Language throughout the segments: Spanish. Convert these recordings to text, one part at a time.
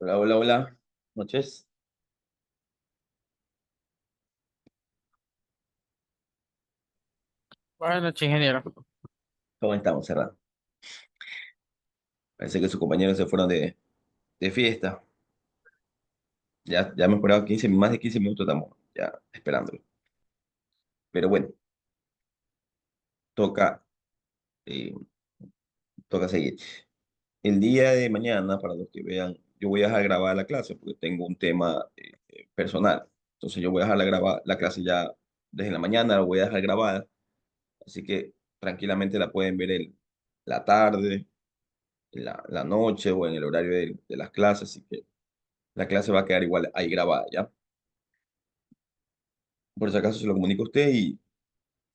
Hola, hola, hola. Noches. Buenas noches, ingeniero. ¿Cómo estamos, cerrado? Parece que sus compañeros se fueron de fiesta. Ya hemos esperado 15, más de 15 minutos, estamos ya esperándolo. Pero bueno, toca, eh, toca seguir. El día de mañana, para los que vean, yo voy a dejar grabada la clase porque tengo un tema personal. Entonces yo voy a dejar la clase ya desde la mañana, la voy a dejar grabada. Así que tranquilamente la pueden ver en la tarde, en la noche o en el horario de las clases. Así que la clase va a quedar igual ahí grabada, ¿ya? Por si acaso se lo comunico a usted y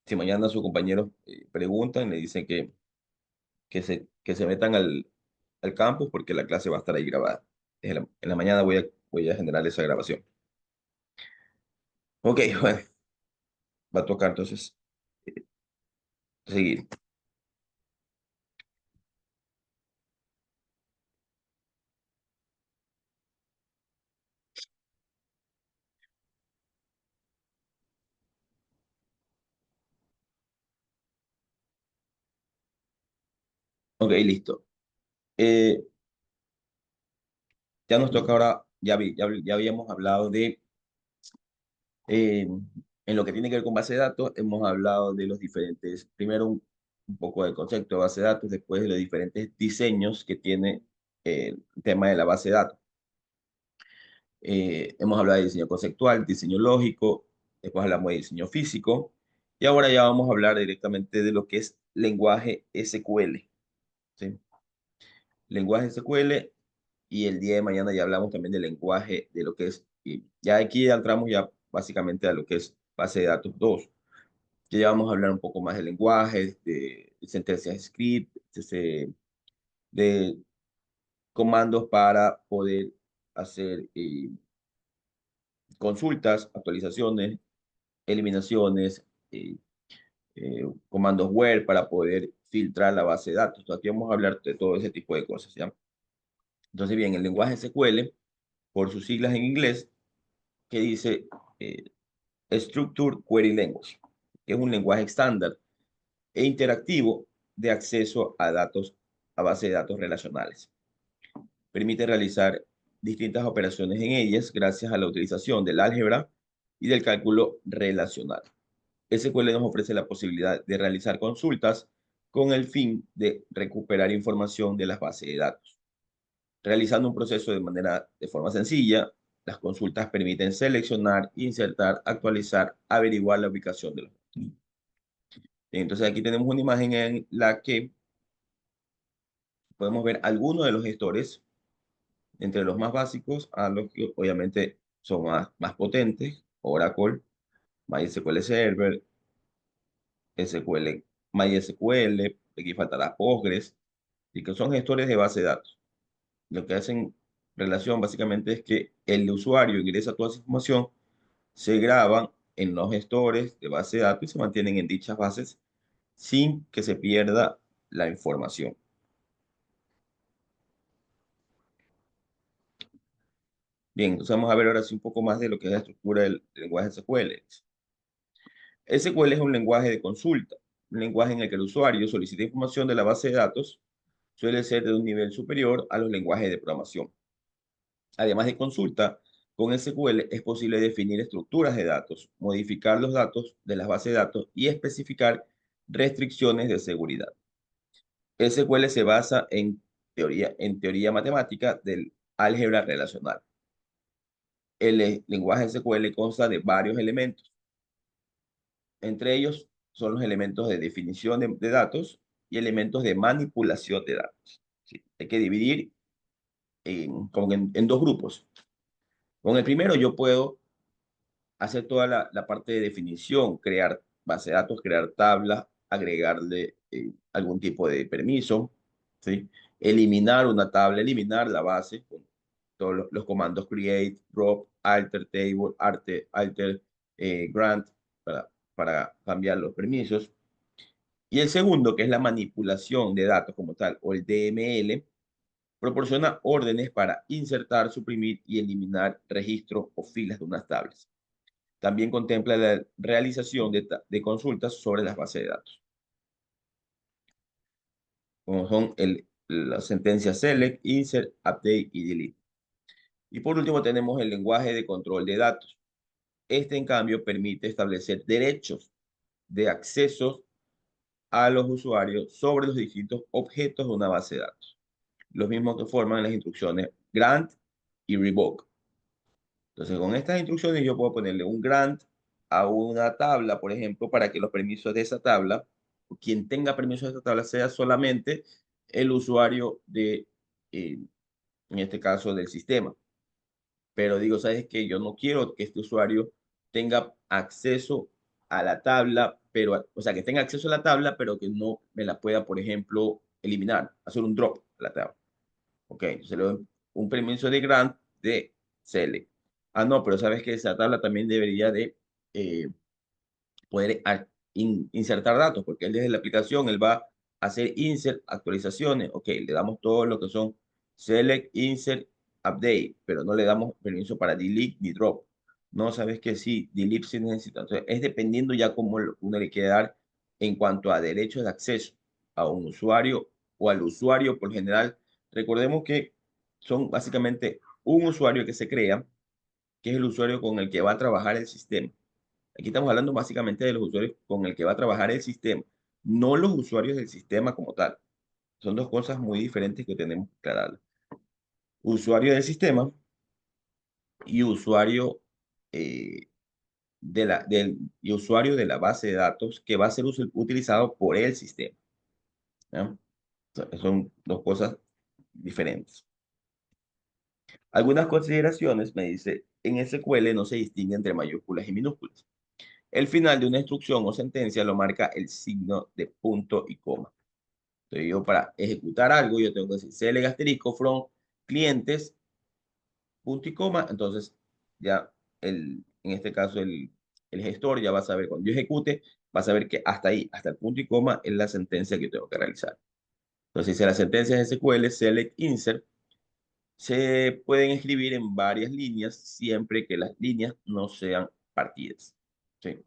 si mañana sus compañeros preguntan, le dicen que se metan al campus porque la clase va a estar ahí grabada. En la mañana voy a generar esa grabación. Ok, bueno, va a tocar entonces eh, seguir. Ok, listo. Eh, ya nos toca ahora, ya habíamos hablado eh, en lo que tiene que ver con base de datos, hemos hablado de los diferentes, primero un poco del concepto de base de datos, después de los diferentes diseños que tiene el tema de la base de datos. Hemos hablado de diseño conceptual, diseño lógico, después hablamos de diseño físico, y ahora ya vamos a hablar directamente de lo que es lenguaje SQL, ¿sí? Lenguaje SQL, y el día de mañana ya hablamos también del lenguaje, de lo que es, y ya aquí ya entramos ya básicamente a lo que es base de datos 2. Ya vamos a hablar un poco más de lenguaje, de sentencias script, de comandos para poder hacer consultas, actualizaciones, eliminaciones, comandos where para poder filtrar la base de datos. Entonces, aquí vamos a hablar de todo ese tipo de cosas, ¿ya? Entonces, bien, el lenguaje SQL, por sus siglas en inglés, que dice eh, Structured Query Language, que es un lenguaje estándar e interactivo de acceso a datos, a base de datos relacionales. Permite realizar distintas operaciones en ellas gracias a la utilización del álgebra y del cálculo relacional. SQL nos ofrece la posibilidad de realizar consultas con el fin de recuperar información de las bases de datos. Realizando un proceso de forma sencilla, las consultas permiten seleccionar, insertar, actualizar, averiguar la ubicación de los datos. Entonces aquí tenemos una imagen en la que podemos ver algunos de los gestores, entre los más básicos a los que obviamente son más potentes: Oracle, MySQL Server, SQL, MySQL, aquí faltará Postgres, y que son gestores de base de datos. Lo que hacen relación básicamente es que el usuario ingresa toda esa información, se graban en los gestores de base de datos y se mantienen en dichas bases sin que se pierda la información. Bien, entonces vamos a ver ahora sí un poco más de lo que es la estructura del lenguaje SQL. SQL es un lenguaje de consulta, un lenguaje en el que el usuario solicita información de la base de datos, suele ser de un nivel superior a los lenguajes de programación. Además de consulta, con SQL es posible definir estructuras de datos, modificar los datos de las bases de datos y especificar restricciones de seguridad. SQL se basa en teoría matemática del álgebra relacional. El lenguaje SQL consta de varios elementos. Entre ellos son los elementos de definición de datos y elementos de manipulación de datos. ¿Sí? Hay que dividir como en dos grupos. Con el primero yo puedo hacer toda la parte de definición, crear base de datos, crear tablas, agregarle algún tipo de permiso, ¿sí? Eliminar una tabla, eliminar la base con todos los comandos create, drop, alter table, alter grant para cambiar los permisos. Y el segundo, que es la manipulación de datos como tal, o el DML, Proporciona órdenes para insertar, suprimir y eliminar registros o filas de unas tablas. También contempla la realización de consultas sobre las bases de datos, como son las sentencias select, insert, update y delete. Y por último tenemos el lenguaje de control de datos. Este, en cambio, permite establecer derechos de acceso a los usuarios sobre los distintos objetos de una base de datos, los mismos que forman las instrucciones grant y revoke. Entonces, con estas instrucciones yo puedo ponerle un grant a una tabla, por ejemplo, para que los permisos de esa tabla, o quien tenga permisos de esa tabla, sea solamente el usuario de, en este caso, del sistema. Pero digo, ¿sabes qué? Yo no quiero que este usuario tenga acceso a la tabla, pero, o sea, que tenga acceso a la tabla, pero que no me la pueda, por ejemplo, eliminar, hacer un drop a la tabla. Ok, entonces le doy un permiso de grant de select. Ah, no, pero sabes que esa tabla también debería de eh, poder insertar datos, porque él desde la aplicación, él va a hacer insert, actualizaciones. Ok, le damos todo lo que son select, insert, update, pero no le damos permiso para delete ni drop. No, sabes que sí, delete sí necesita. Entonces, es dependiendo ya cómo uno le quiere dar en cuanto a derechos de acceso a un usuario o al usuario por general. Recordemos que son básicamente un usuario que se crea, que es el usuario con el que va a trabajar el sistema. Aquí estamos hablando básicamente de los usuarios con el que va a trabajar el sistema, no los usuarios del sistema como tal. Son dos cosas muy diferentes que tenemos que aclarar. Usuario del sistema y usuario, eh, y usuario de la base de datos que va a ser utilizado por el sistema. ¿Ya? Son dos cosas diferentes. Algunas consideraciones, me dice, en SQL no se distingue entre mayúsculas y minúsculas. El final de una instrucción o sentencia lo marca el signo de punto y coma. Entonces yo para ejecutar algo, yo tengo que decir select asterisco from clientes, punto y coma. Entonces ya en este caso el gestor ya va a saber, cuando yo ejecute, va a saber que hasta ahí, hasta el punto y coma, es la sentencia que tengo que realizar. Entonces, si la sentencia es SQL, select insert, se pueden escribir en varias líneas siempre que las líneas no sean partidas. ¿Sí?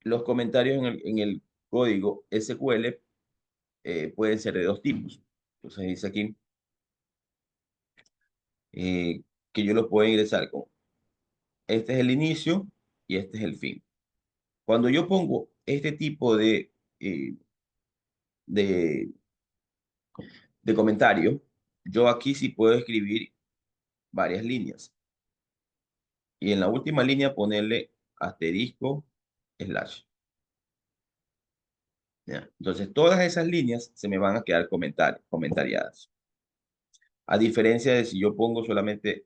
Los comentarios en el código SQL pueden ser de dos tipos. Entonces dice aquí eh, que yo los puedo ingresar con este es el inicio y este es el fin. Cuando yo pongo este tipo de, de comentario, yo aquí sí puedo escribir varias líneas. Y en la última línea ponerle asterisco slash. ¿Ya? Entonces todas esas líneas se me van a quedar comentariadas. A diferencia de si yo pongo solamente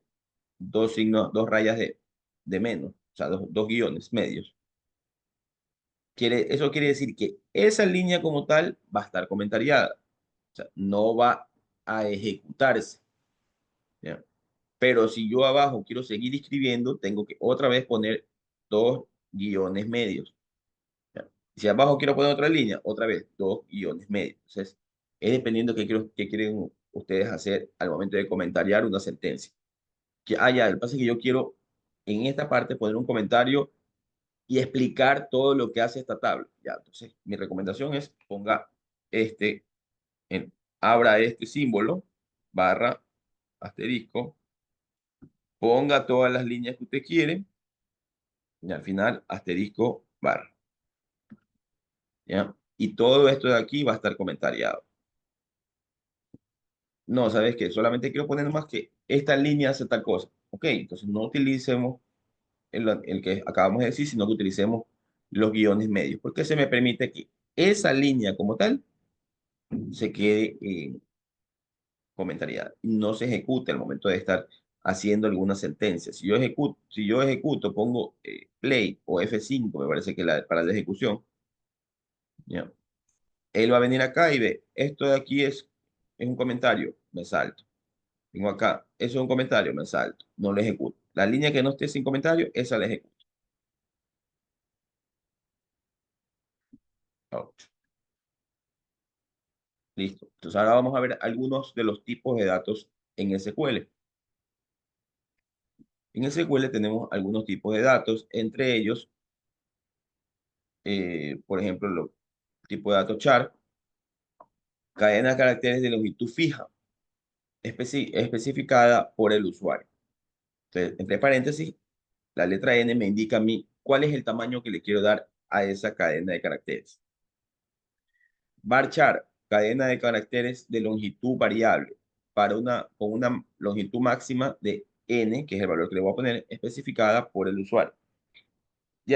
dos signos, dos rayas de menos, o sea, dos guiones medios. Eso quiere decir que esa línea como tal va a estar comentariada, o sea, no va a ejecutarse, ¿ya? Pero si yo abajo quiero seguir escribiendo, tengo que otra vez poner dos guiones medios, ¿ya? Si abajo quiero poner otra línea, otra vez dos guiones medios. Entonces, es dependiendo qué quieren ustedes hacer al momento de comentariar una sentencia. Ya, el pasa es que yo quiero en esta parte poner un comentario y explicar todo lo que hace esta tabla. Ya, entonces, mi recomendación es ponga este, abra este símbolo, barra, asterisco, ponga todas las líneas que usted quiere y al final asterisco, barra. ¿Ya? Y todo esto de aquí va a estar comentariado. No, ¿sabes qué? Solamente quiero poner más que esta línea hace tal cosa. Ok, entonces no utilicemos el que acabamos de decir, sino que utilicemos los guiones medios, porque se me permite que esa línea como tal se quede comentariada y no se ejecute al momento de estar haciendo alguna sentencia. Si yo ejecuto, pongo play o F5, me parece que para la ejecución, ¿ya? Él va a venir acá y ve, esto de aquí es un comentario, me salto. Vengo acá, eso es un comentario, me salto, no lo ejecuto. La línea que no esté sin comentario, esa la ejecuto. Ouch. Listo. Entonces ahora vamos a ver algunos de los tipos de datos en SQL. En SQL tenemos algunos tipos de datos, entre ellos, por ejemplo, los tipos de datos char, cadena de caracteres de longitud fija, especificada por el usuario. Entonces, entre paréntesis, la letra N me indica a mí cuál es el tamaño que le quiero dar a esa cadena de caracteres. Varchar, cadena de caracteres de longitud variable con una longitud máxima de n, que es el valor que le voy a poner, especificada por el usuario. Y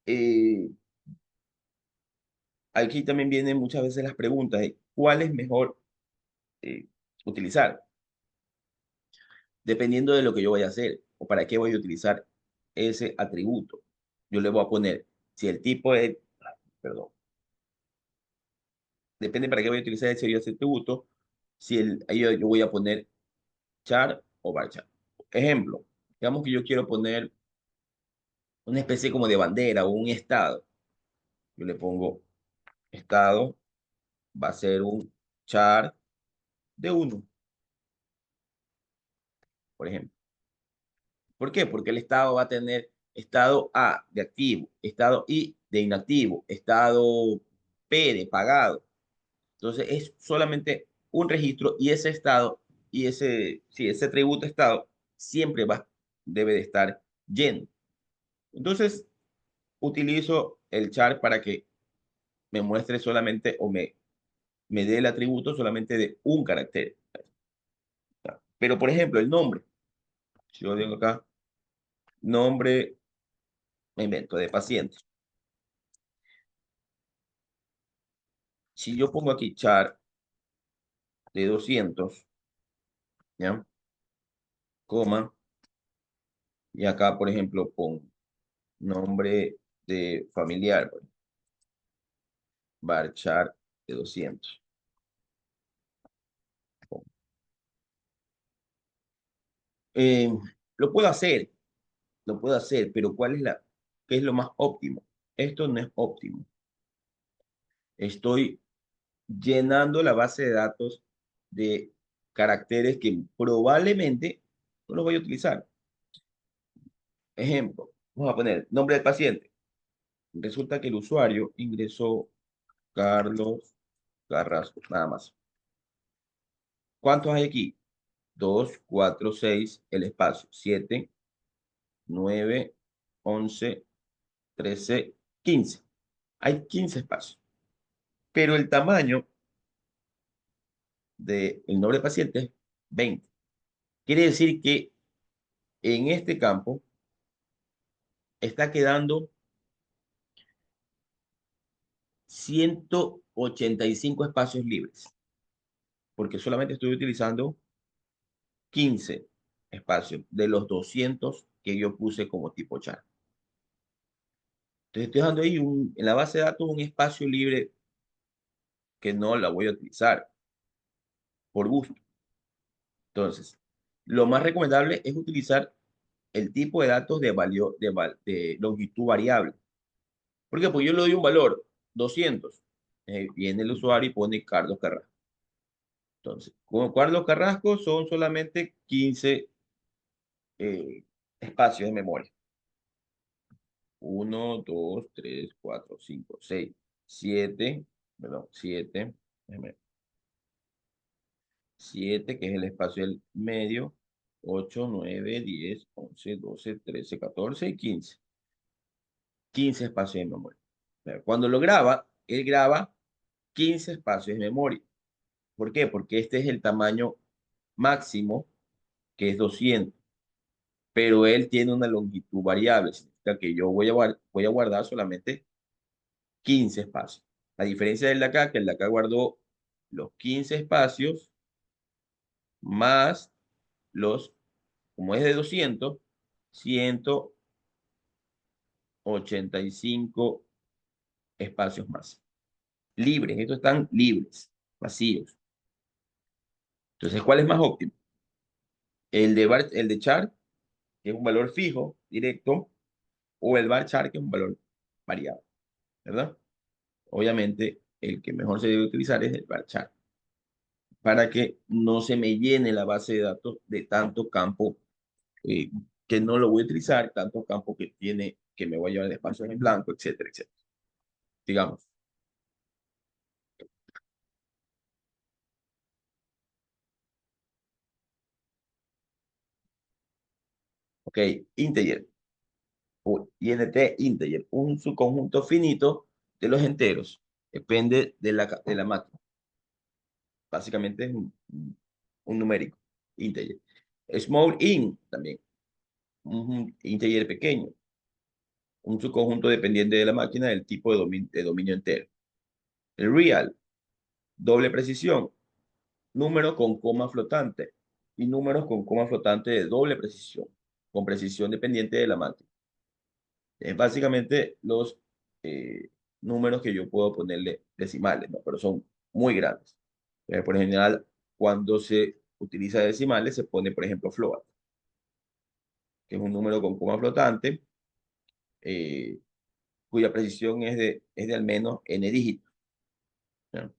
eh, aquí también vienen muchas veces las preguntas de cuál es mejor eh, utilizar, dependiendo de lo que yo vaya a hacer o para qué voy a utilizar ese atributo. Yo le voy a poner, si el tipo es, perdón, depende para qué voy a utilizar ese atributo, si ahí yo voy a poner char o varchar. Ejemplo, digamos que yo quiero poner una especie como de bandera o un estado. Yo le pongo estado, va a ser un char de uno, por ejemplo. ¿Por qué? Porque el estado va a tener estado A de activo, estado I de inactivo, estado P de pagado. Entonces es solamente un registro y ese estado y ese atributo estado siempre debe de estar lleno. Entonces utilizo el char para que me muestre solamente me dé el atributo solamente de un carácter. Pero, por ejemplo, el nombre. Si yo digo acá, nombre, me invento, de paciente. Si yo pongo aquí char de 200, ¿ya? Coma, y acá, por ejemplo, pongo nombre de familiar, varchar de 200. Eh, lo puedo hacer, lo puedo hacer, pero ¿qué es lo más óptimo? Esto no es óptimo. Estoy llenando la base de datos de caracteres que probablemente no los voy a utilizar. Ejemplo, vamos a poner nombre del paciente. Resulta que el usuario ingresó Carlos Carrasco, nada más. ¿Cuántos hay aquí? 2, 4, 6, el espacio. 7, 9, 11, 13, 15. Hay 15 espacios. Pero el tamaño del nombre del paciente es 20. Quiere decir que en este campo está quedando 185 espacios libres, porque solamente estoy utilizando 15 espacios de los 200 que yo puse como tipo char. Entonces estoy dejando ahí en la base de datos un espacio libre que no la voy a utilizar por gusto. Entonces, lo más recomendable es utilizar el tipo de datos de longitud variable. ¿Por qué? Pues yo le doy un valor, 200. Viene el usuario y pone Carlos Carrasco. Entonces, con Carlos Carrasco son solamente 15 espacios de memoria. 1, 2, 3, 4, 5, 6, 7, perdón, 7, 7, que es el espacio del medio, 8, 9, 10, 11, 12, 13, 14 y 15. 15 espacios de memoria. Cuando lo graba, él graba 15 espacios de memoria. ¿Por qué? Porque este es el tamaño máximo, que es 200, pero él tiene una longitud variable. Significa que yo voy a guardar solamente 15 espacios. La diferencia del de acá, que el de acá guardó los 15 espacios más los, como es de 200, 185 espacios más. Libres, estos están libres, vacíos. Entonces, ¿cuál es más óptimo? El de char, que es un valor fijo, directo, o el varchar, que es un valor variable, ¿verdad? Obviamente, el que mejor se debe utilizar es el varchar, para que no se me llene la base de datos de tanto campo eh, que no lo voy a utilizar, tanto campo que tiene, que me voy a llevar de espacios en blanco, etcétera, etcétera. Digamos, ok, integer o int integer, un subconjunto finito de los enteros, depende de la máquina. Básicamente es un numérico, integer. Small int también, un integer pequeño, un subconjunto dependiente de la máquina del tipo de dominio entero. El real, doble precisión, números con coma flotante y números con coma flotante de doble precisión, con precisión dependiente de la máquina. Es básicamente los números que yo puedo ponerle decimales, ¿no? Pero son muy grandes. Por lo general, cuando se utiliza decimales, se pone, por ejemplo, float, que es un número con coma flotante, eh, cuya precisión es de al menos n dígitos, ¿ya?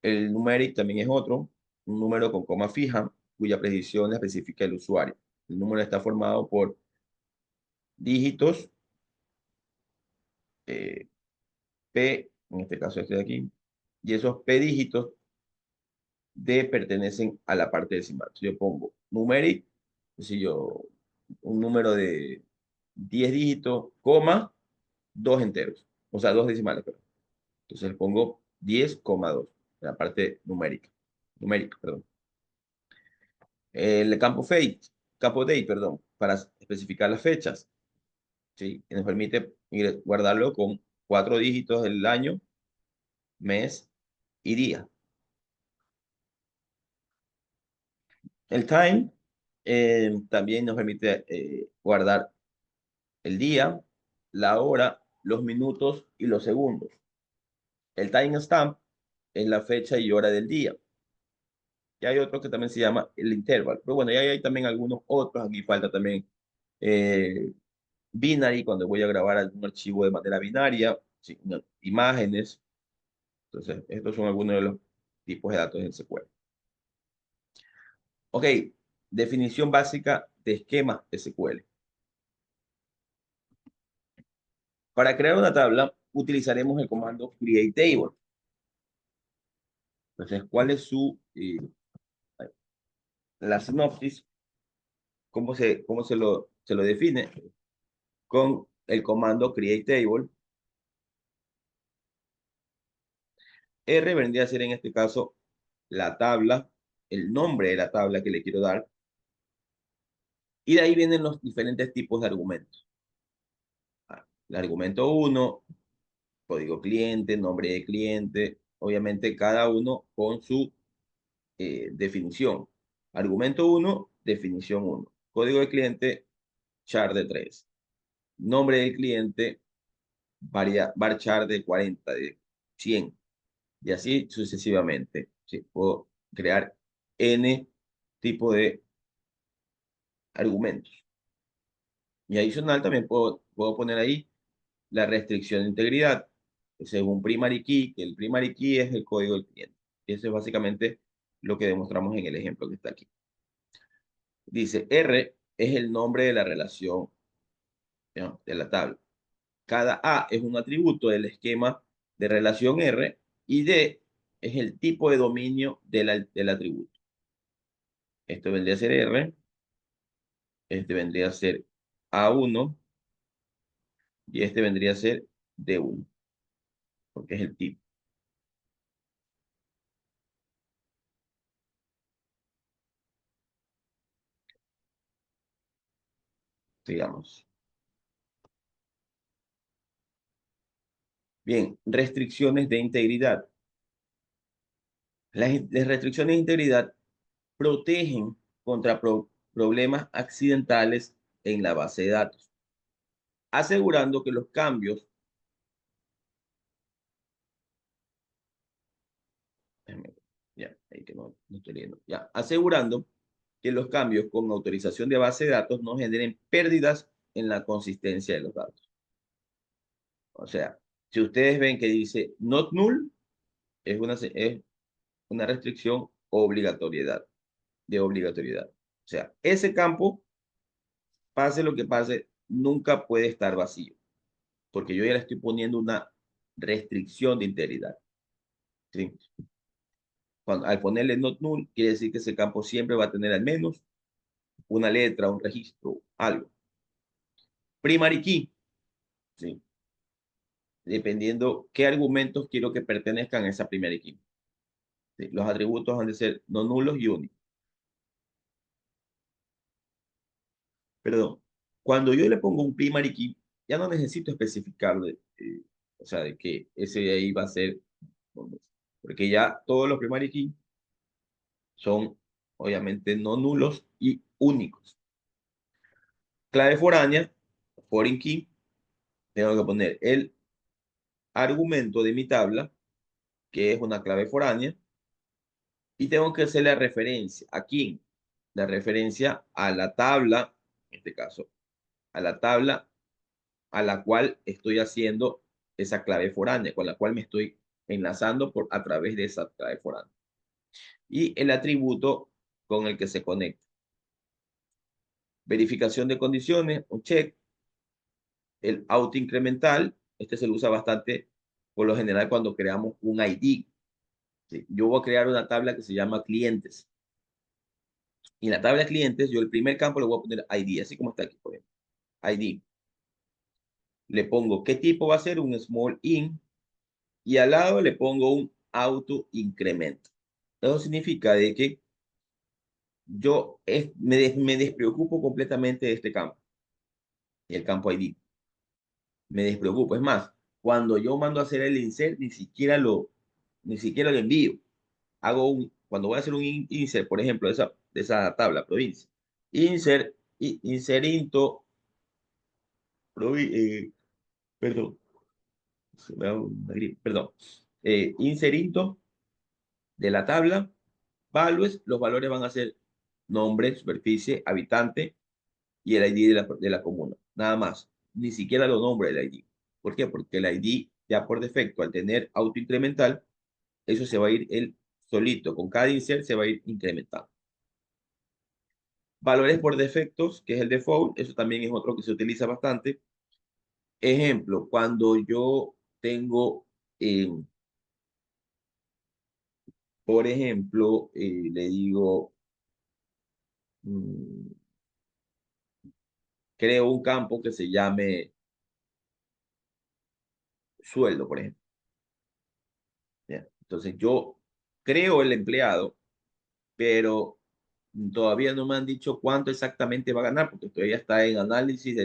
El numeric también es otro, un número con coma fija, cuya precisión la especifica el usuario. El número está formado por dígitos, eh, P, en este caso este de aquí, y esos P dígitos D pertenecen a la parte decimal. Si yo pongo numeric, si yo, un número de 10 dígitos, coma, dos enteros, o sea, dos decimales, perdón. Entonces le pongo 10,2 en la parte numérica, perdón. El campo date, perdón, para especificar las fechas, ¿sí? Y nos permite guardarlo con cuatro dígitos del año, mes y día. El time también nos permite guardar el día, la hora, los minutos y los segundos. El timestamp es la fecha y hora del día. Y hay otro que también se llama el interval. Pero bueno, ya hay también algunos otros. Aquí falta también eh, binary, cuando voy a grabar algún archivo de manera binaria, sí, no, imágenes. Entonces, estos son algunos de los tipos de datos en SQL. Ok, definición básica de esquema SQL. Para crear una tabla, utilizaremos el comando createTable. Entonces, ¿cuál es la sinopsis? ¿Cómo se lo define? Con el comando createTable. R vendría a ser en este caso la tabla, el nombre de la tabla que le quiero dar. Y de ahí vienen los diferentes tipos de argumentos. El argumento uno, código cliente, nombre de cliente, obviamente cada uno con su definición. Argumento uno, definición uno. Código de cliente, char de 3. Nombre del cliente, varchar de 40, de 100. Y así sucesivamente. ¿Sí? Puedo crear N tipo de argumentos. Y adicional también puedo poner ahí la restricción de integridad, según primary key, que el primary key es el código del cliente. Eso es básicamente lo que demostramos en el ejemplo que está aquí. Dice, R es el nombre de la relación, ¿no?, de la tabla. Cada A es un atributo del esquema de relación R y D es el tipo de dominio del atributo. Esto vendría a ser R, este vendría a ser A1 y este vendría a ser D1, porque es el tipo, digamos. Bien, restricciones de integridad. Las restricciones de integridad protegen contra problemas accidentales en la base de datos, asegurando que los cambios, déjame ver, ya, ahí que no estoy leyendo, ya, asegurando que los cambios con autorización de base de datos no generen pérdidas en la consistencia de los datos. O sea, Si ustedes ven que dice not null, es una restricción obligatoriedad, de obligatoriedad. O sea, ese campo, pase lo que pase, nunca puede estar vacío, porque yo ya le estoy poniendo una restricción de integridad. ¿Sí? Al ponerle not null, quiere decir que ese campo siempre va a tener al menos una letra, un registro, algo. Primary key, ¿sí? Dependiendo qué argumentos quiero que pertenezcan a esa primary key. ¿Sí? Los atributos han de ser no nulos y únicos. Perdón, cuando yo le pongo un primary key, ya no necesito especificar o sea, de que ese de ahí va a ser, porque ya todos los primary key son obviamente no nulos y únicos. Clave foránea, foreign key, tengo que poner el argumento de mi tabla, que es una clave foránea, y tengo que hacer la referencia. ¿A quién? La referencia a la tabla, en este caso, a la tabla a la cual estoy haciendo esa clave foránea, con la cual me estoy enlazando a través de esa clave foránea. Y el atributo con el que se conecta. Verificación de condiciones, un check. El auto incremental, este se lo usa bastante por lo general cuando creamos un ID. ¿Sí? Yo voy a crear una tabla que se llama clientes. Y en la tabla de clientes, yo el primer campo le voy a poner ID, así como está aquí, por ejemplo. ID. Le pongo qué tipo va a ser, un small in, y al lado le pongo un auto incremento. Eso significa de que me despreocupo completamente de este campo, el campo ID. Me despreocupo. Es más, cuando yo mando a hacer el insert, ni siquiera lo envío. Cuando voy a hacer un insert, por ejemplo, de esa tabla, provincia, insert, inserinto, perdón, perdón, inserinto de la tabla, values, los valores van a ser nombre, superficie, habitante y el ID de la comuna. Nada más. Ni siquiera lo nombra el ID. ¿Por qué? Porque el ID ya por defecto, al tener auto incremental, eso se va a ir él solito. Con cada insert se va a ir incrementando. Valores por defectos, que es el default, eso también es otro que se utiliza bastante. Ejemplo, cuando yo tengo, eh, por ejemplo, le digo, mm, creo un campo que se llame sueldo, por ejemplo. ¿Ya? Entonces yo creo el empleado, pero todavía no me han dicho cuánto exactamente va a ganar, porque todavía está en análisis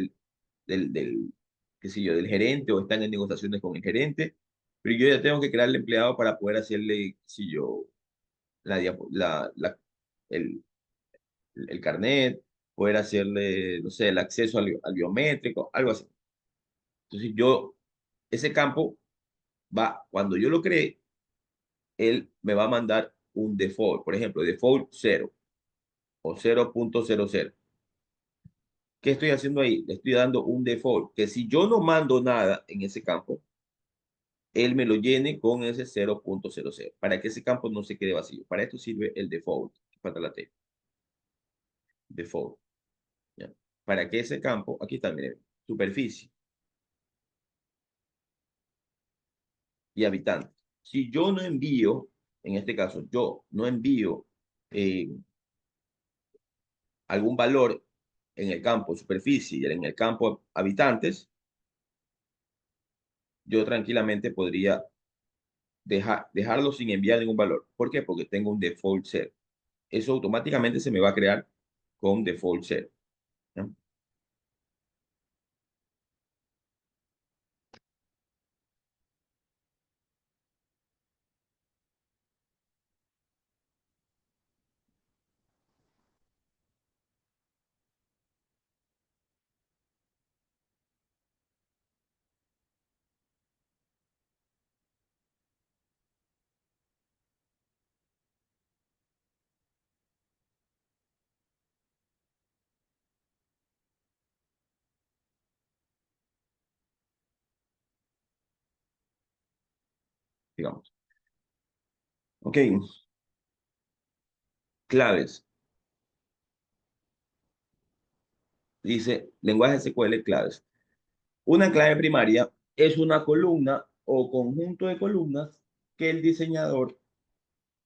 qué sé yo, del gerente o están en negociaciones con el gerente, pero yo ya tengo que crear el empleado para poder hacerle, qué sé yo, la, diapo- el, el carnet, poder hacerle, no sé, el acceso al biométrico, algo así. Entonces ese campo cuando yo lo cree, él me va a mandar un default, por ejemplo, default 0 o 0.00. ¿Qué estoy haciendo ahí? Le estoy dando un default, que si yo no mando nada en ese campo, él me lo llene con ese 0.00, para que ese campo no se quede vacío. Para esto sirve el default, falta la T, default. ¿Ya? Para que ese campo, aquí está, miren, superficie y habitante. Si yo no envío, en este caso, yo no envío eh, algún valor en el campo superficie y en el campo habitantes, yo tranquilamente podría dejarlo sin enviar ningún valor. ¿Por qué? Porque tengo un default cero. Eso automáticamente se me va a crear con default cero. ¿No? digamos. Ok, claves. Dice, lenguaje SQL, claves. Una clave primaria es una columna o conjunto de columnas que el diseñador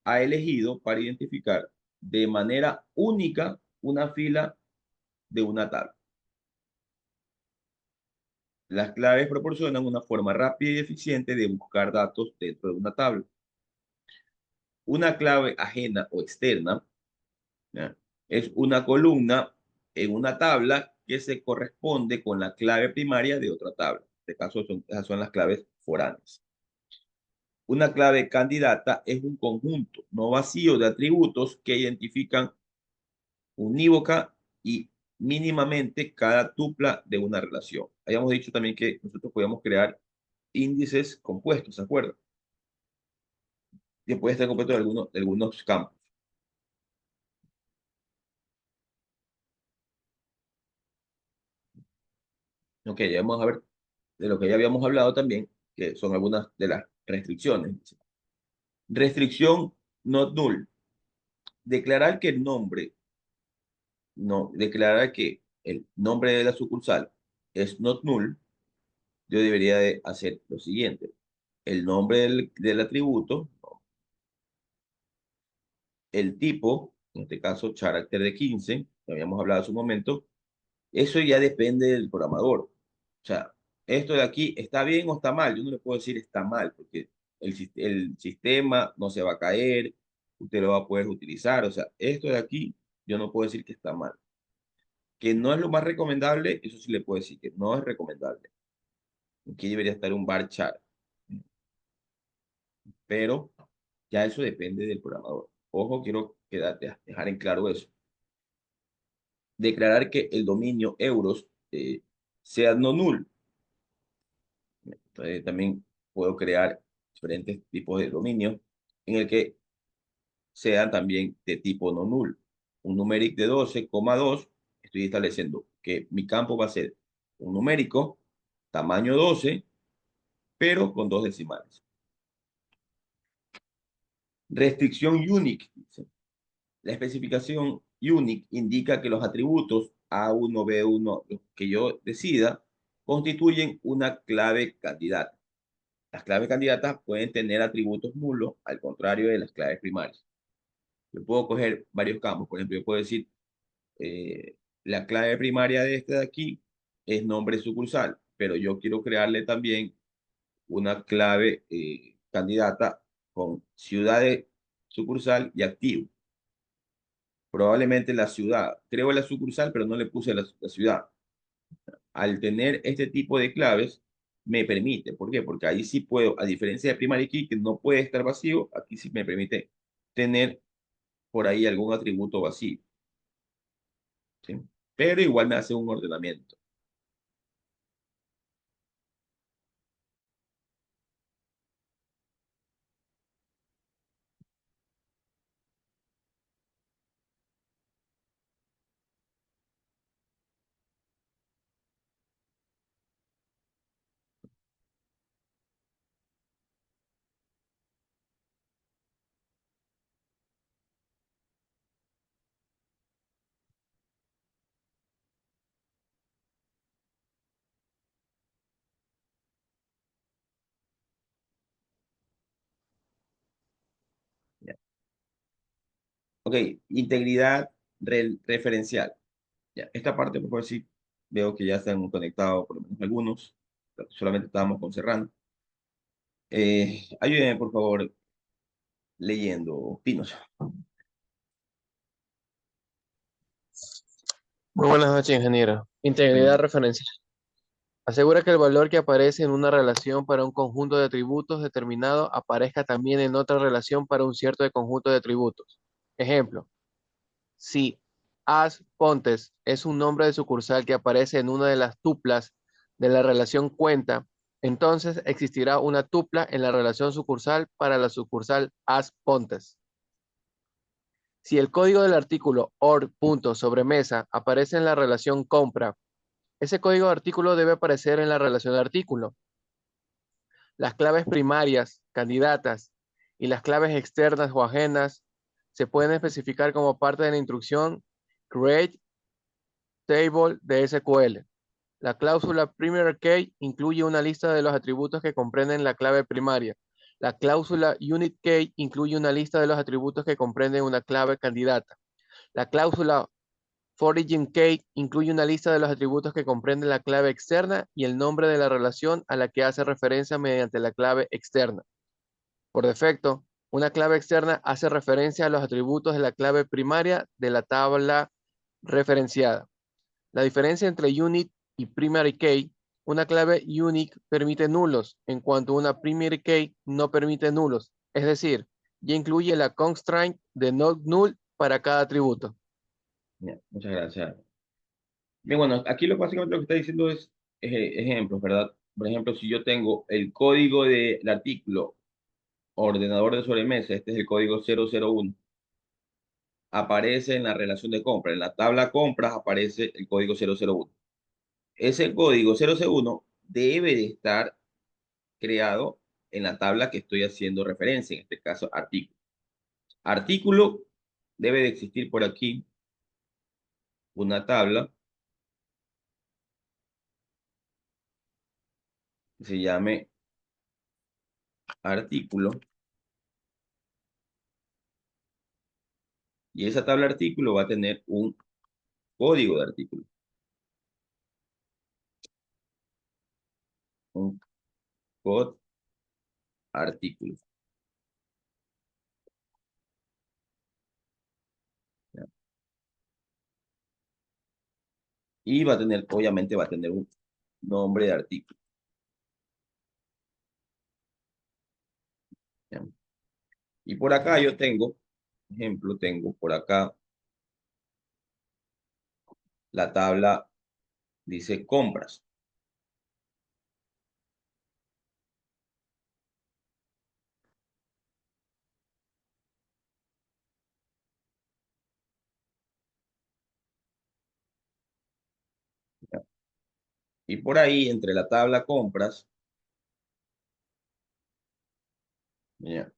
ha elegido para identificar de manera única una fila de una tabla. Las claves proporcionan una forma rápida y eficiente de buscar datos dentro de una tabla. Una clave ajena o externa, ¿ya?, es una columna en una tabla que se corresponde con la clave primaria de otra tabla. En este caso esas son las claves foráneas. Una clave candidata es un conjunto no vacío de atributos que identifican unívoca y mínimamente cada tupla de una relación. Habíamos dicho también que nosotros podíamos crear índices compuestos, ¿se acuerdan? Que puede estar compuesto de algunos campos. Ok, ya vamos a ver de lo que ya habíamos hablado también, que son algunas de las restricciones. Restricción not null. Declarar que el nombre, no, declarar que el nombre de la sucursal es not null, yo debería de hacer lo siguiente. El nombre del atributo, el tipo, en este caso, carácter de 15, que habíamos hablado hace un momento, eso ya depende del programador. O sea, esto de aquí está bien o está mal. Yo no le puedo decir está mal, porque el sistema no se va a caer, usted lo va a poder utilizar. O sea, esto de aquí, yo no puedo decir que está mal. Que no es lo más recomendable, eso sí le puedo decir que no es recomendable. Aquí debería estar un bar char, pero ya eso depende del programador. Ojo, quiero dejar en claro eso. Declarar que el dominio euros sea no null. Entonces, también puedo crear diferentes tipos de dominios en el que sean también de tipo no null. Un numeric de 12,2, estoy estableciendo que mi campo va a ser un numérico, tamaño 12, pero con dos decimales. Restricción unique, dice. La especificación unique indica que los atributos A1, B1, los que yo decida, constituyen una clave candidata. Las claves candidatas pueden tener atributos nulos, al contrario de las claves primarias. Yo puedo coger varios campos. Por ejemplo, yo puedo decir, la clave primaria de este de aquí es nombre sucursal, pero yo quiero crearle también una clave candidata con ciudad de sucursal y activo. Probablemente la ciudad. Creo la sucursal, pero no le puse la ciudad. Al tener este tipo de claves, me permite. ¿Por qué? Porque ahí sí puedo, a diferencia de primary key, que no puede estar vacío, aquí sí me permite tener por ahí algún atributo vacío, ¿sí? Pero igual me hace un ordenamiento. Ya. Ok, integridad referencial. Ya. Esta parte, por favor, sí, veo que ya están conectados por lo menos algunos. Solamente estábamos con Serrano. Ayúdenme, por favor, leyendo. Pinos. Muy buenas noches, ingeniero. Integridad referencial. Asegura que el valor que aparece en una relación para un conjunto de atributos determinado aparezca también en otra relación para un cierto conjunto de atributos. Ejemplo, si as Pontes es un nombre de sucursal que aparece en una de las tuplas de la relación cuenta, entonces existirá una tupla en la relación sucursal para la sucursal as Pontes. Si el código del artículo or.sobremesa aparece en la relación compra, ese código de artículo debe aparecer en la relación de artículo. Las claves primarias, candidatas, y las claves externas o ajenas se pueden especificar como parte de la instrucción create table de SQL. La cláusula primary key incluye una lista de los atributos que comprenden la clave primaria. La cláusula unit key incluye una lista de los atributos que comprenden una clave candidata. La cláusula origin key incluye una lista de los atributos que comprenden la clave externa y el nombre de la relación a la que hace referencia mediante la clave externa. Por defecto, una clave externa hace referencia a los atributos de la clave primaria de la tabla referenciada. La diferencia entre unit y primary key, una clave unique permite nulos, en cuanto una primary key no permite nulos, es decir, ya incluye la constraint de not null para cada atributo. Bien, muchas gracias. Bien, bueno, aquí básicamente lo que está diciendo es ejemplos, ¿verdad? Por ejemplo, si yo tengo el código del artículo ordenador de sobremesa, este es el código 001, aparece en la relación de compra. En la tabla compras aparece el código 001. Ese código 001 debe de estar creado en la tabla que estoy haciendo referencia, en este caso artículo. Artículo debe de existir por aquí una tabla que se llame artículo, y esa tabla artículo va a tener un código de artículo, un code artículo. ¿Ya? Y va a tener, obviamente va a tener un nombre de artículo. ¿Ya? Y por acá yo tengo, ejemplo, tengo por acá la tabla, dice compras. ¿Ya? Y por ahí, entre la tabla compras, ¿ya?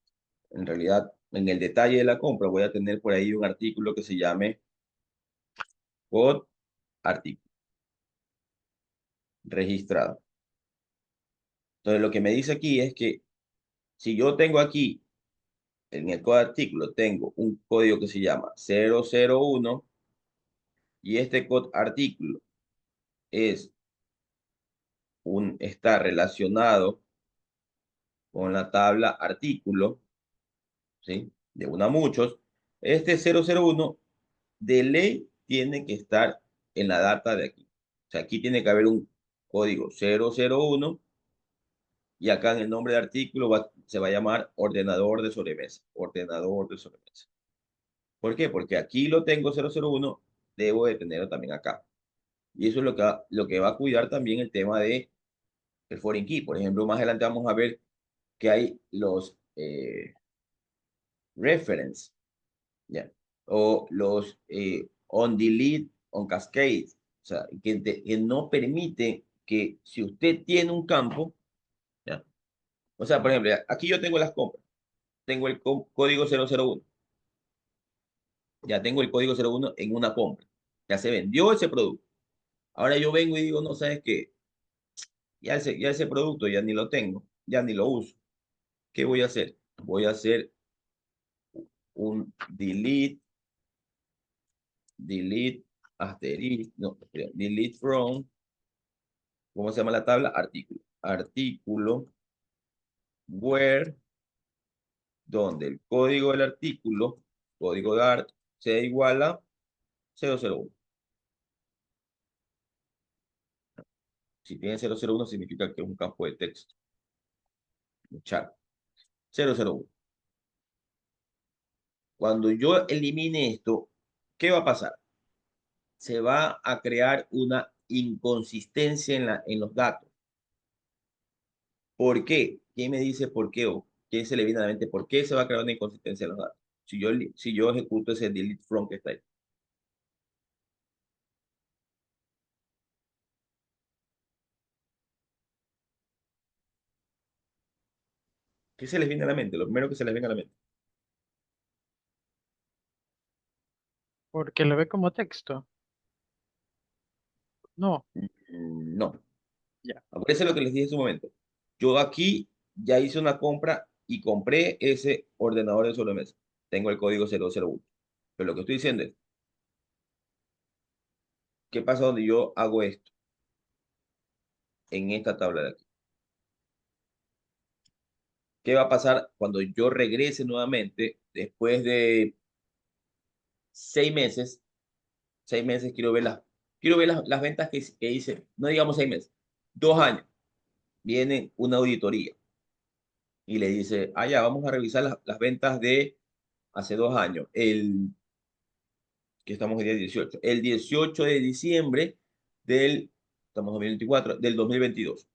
En realidad, en el detalle de la compra voy a tener por ahí un artículo que se llame code artículo registrado. Entonces, lo que me dice aquí es que si yo tengo aquí, en el code artículo, tengo un código que se llama 001 y este code artículo es está relacionado con la tabla artículo, ¿sí? De uno a muchos, este 001 de ley tiene que estar en la data de aquí. O sea, aquí tiene que haber un código 001 y acá en el nombre de artículo se va a llamar ordenador de sobremesa. Ordenador de sobremesa. ¿Por qué? Porque aquí lo tengo 001, debo de tenerlo también acá. Y eso es lo que va a cuidar también el tema de el foreign key. Por ejemplo, más adelante vamos a ver que hay los reference, ¿ya? O los on delete, on cascade. O sea, que no permite que si usted tiene un campo, ¿ya? O sea, por ejemplo, aquí yo tengo las compras, tengo el código 001, ya tengo el código 01 en una compra, ya se vendió ese producto. Ahora yo vengo y digo, no sabes qué, ya ese producto ya ni lo tengo, ya ni lo uso. ¿Qué voy a hacer? Voy a hacer un delete, asterisco, no, delete from, ¿cómo se llama la tabla? Artículo. Artículo where, donde el código del artículo, código de art, sea igual a 001. Si tiene 001 significa que es un campo de texto. Chat. 001. Cuando yo elimine esto, ¿qué va a pasar? Se va a crear una inconsistencia en los datos. ¿Por qué? ¿Quién me dice por qué? ¿O quién se le viene a la mente? ¿Por qué se va a crear una inconsistencia en los datos? Si yo ejecuto ese delete from que está ahí. ¿Qué se les viene a la mente? Lo primero que se les viene a la mente. Porque lo ve como texto. No, No. ya. Acuérdense lo que les dije en su momento. Yo aquí ya hice una compra y compré ese ordenador de sobremesa. Tengo el código 001. Pero lo que estoy diciendo es, ¿qué pasa donde yo hago esto? En esta tabla de aquí. ¿Qué va a pasar cuando yo regrese nuevamente después de 6 meses? 6 meses quiero ver las ventas que hice. No digamos 6 meses. 2 años. Viene una auditoría y le dice, ah, ya, vamos a revisar las ventas de hace 2 años. Que estamos el día 18, el 18 de diciembre estamos en 2024, del 2022.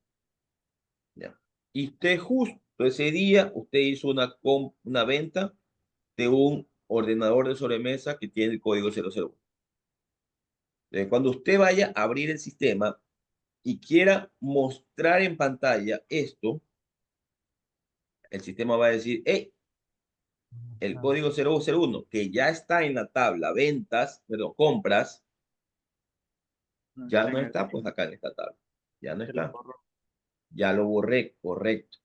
¿Ya? Y usted justo ese día, usted hizo una venta de un ordenador de sobremesa que tiene el código 001. Entonces, cuando usted vaya a abrir el sistema y quiera mostrar en pantalla esto, el sistema va a decir, hey, el Ah, código 001, que ya está en la tabla ventas, perdón, compras, no ya está no en el está pues acá en esta tabla. Ya no se lo está. borro. Ya lo borré, correcto.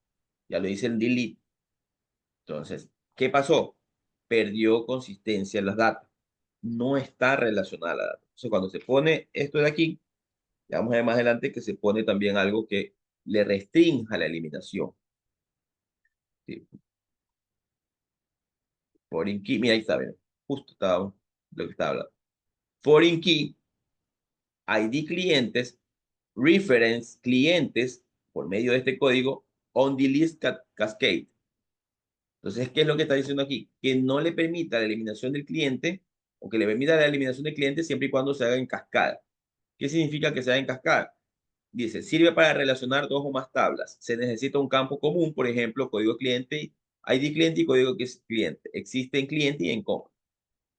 Ya lo hice en delete. Entonces, ¿qué pasó? Perdió consistencia en las datas. No está relacionada la data. Entonces, cuando se pone esto de aquí, ya vamos a ver más adelante que se pone también algo que le restrinja la eliminación. ¿Sí? Foreign key, mira, ahí está, bien. Justo estaba lo que estaba hablando. Foreign key, ID clientes, reference clientes, por medio de este código, on the list cascade. Entonces, ¿qué es lo que está diciendo aquí? Que no le permita la eliminación del cliente o que le permita la eliminación del cliente siempre y cuando se haga en cascada. ¿Qué significa que se haga en cascada? Dice, sirve para relacionar dos o más tablas. Se necesita un campo común, por ejemplo, código cliente, ID cliente y código que es cliente. Existe en cliente y en compra.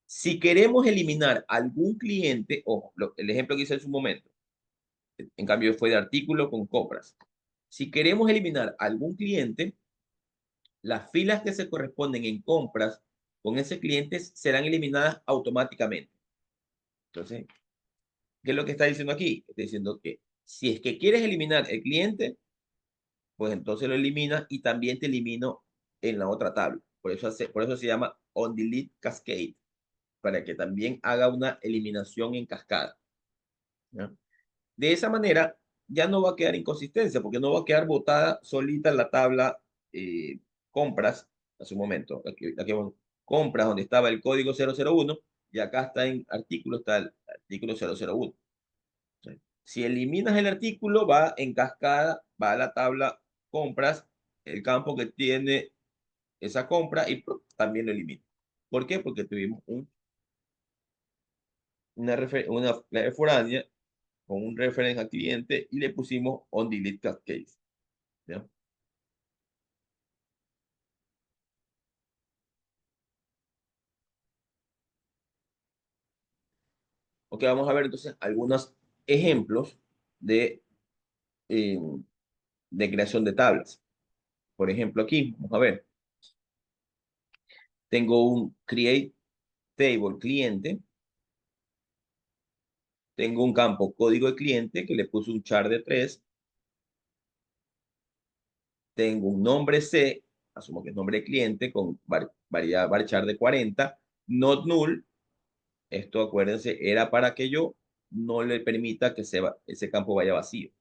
Si queremos eliminar algún cliente, ojo, el ejemplo que hice en su momento, en cambio fue de artículo con compras. Si queremos eliminar algún cliente, las filas que se corresponden en compras con ese cliente serán eliminadas automáticamente. Entonces, ¿qué es lo que está diciendo aquí? Está diciendo que si es que quieres eliminar el cliente, pues entonces lo eliminas y también te elimino en la otra tabla. Por eso se llama on delete cascade, para que también haga una eliminación en cascada. ¿Ya? De esa manera, ya no va a quedar inconsistencia, porque no va a quedar botada solita en la tabla compras, hace un momento, aquí compras donde estaba el código 001 y acá está en artículo, está el artículo 001. Si eliminas el artículo, va en cascada, va a la tabla compras, el campo que tiene esa compra y también lo elimina. ¿Por qué? Porque tuvimos una clave foránea con un reference al cliente y le pusimos on delete cascade. ¿Ya? Ok, vamos a ver entonces algunos ejemplos de, eh, de creación de tablas. Por ejemplo, aquí, vamos a ver, tengo un create table cliente, tengo un campo código de cliente que le puse un char de 3, tengo un nombre C, asumo que es nombre de cliente, con variedad varchar de 40, not null, esto acuérdense, era para que yo no le permita que ese campo vaya vacío.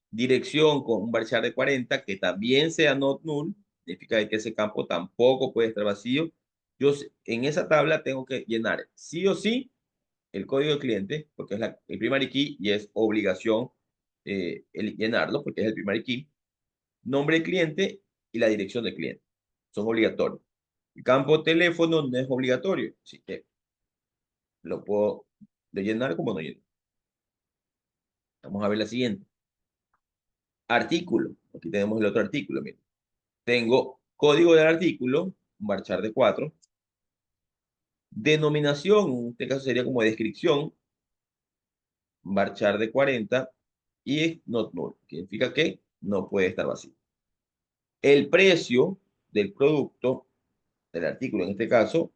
Dirección con un varchar de 40 que también sea not null, significa que ese campo tampoco puede estar vacío. Yo en esa tabla tengo que llenar sí o sí el código de cliente, porque es el primary key y es obligación llenarlo, porque es el primary key. Nombre de cliente y la dirección del cliente. Son obligatorios. El campo teléfono no es obligatorio, así que lo puedo llenar como no lleno. Vamos a ver la siguiente. Artículo. Aquí tenemos el otro artículo. Miren. Tengo código del artículo, un varchar de 4. Denominación, en este caso sería como descripción, un varchar de 40. Y not null, que significa que no puede estar vacío. El precio, del producto, del artículo en este caso,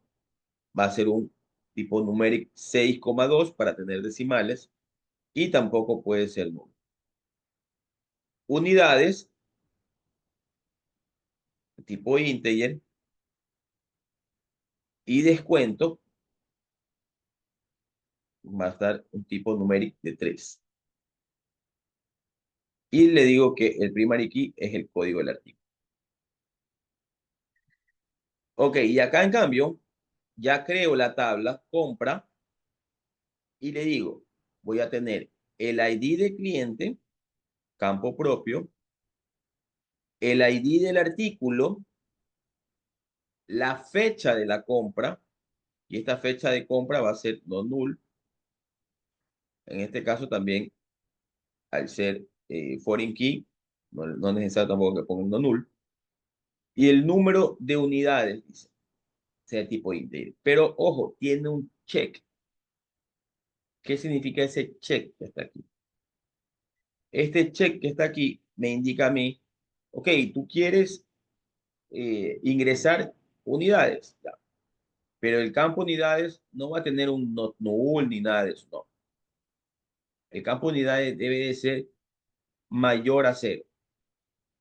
va a ser un tipo numéric 6,2 para tener decimales y tampoco puede ser nulo. Unidades, tipo integer y descuento va a estar un tipo numéric de 3. Y le digo que el primary key es el código del artículo. Ok, y acá en cambio, ya creo la tabla compra y le digo, voy a tener el ID de cliente, campo propio, el ID del artículo, la fecha de la compra, y esta fecha de compra va a ser no null. En este caso también, al ser foreign key, no es necesario tampoco que ponga un no null. Y el número de unidades, dice, sea tipo integer. Pero ojo, tiene un check. ¿Qué significa ese check que está aquí? Este check que está aquí me indica a mí, ok, tú quieres ingresar unidades, ya, pero el campo unidades no va a tener un not null ni nada de eso, no. El campo unidades debe de ser mayor a 0.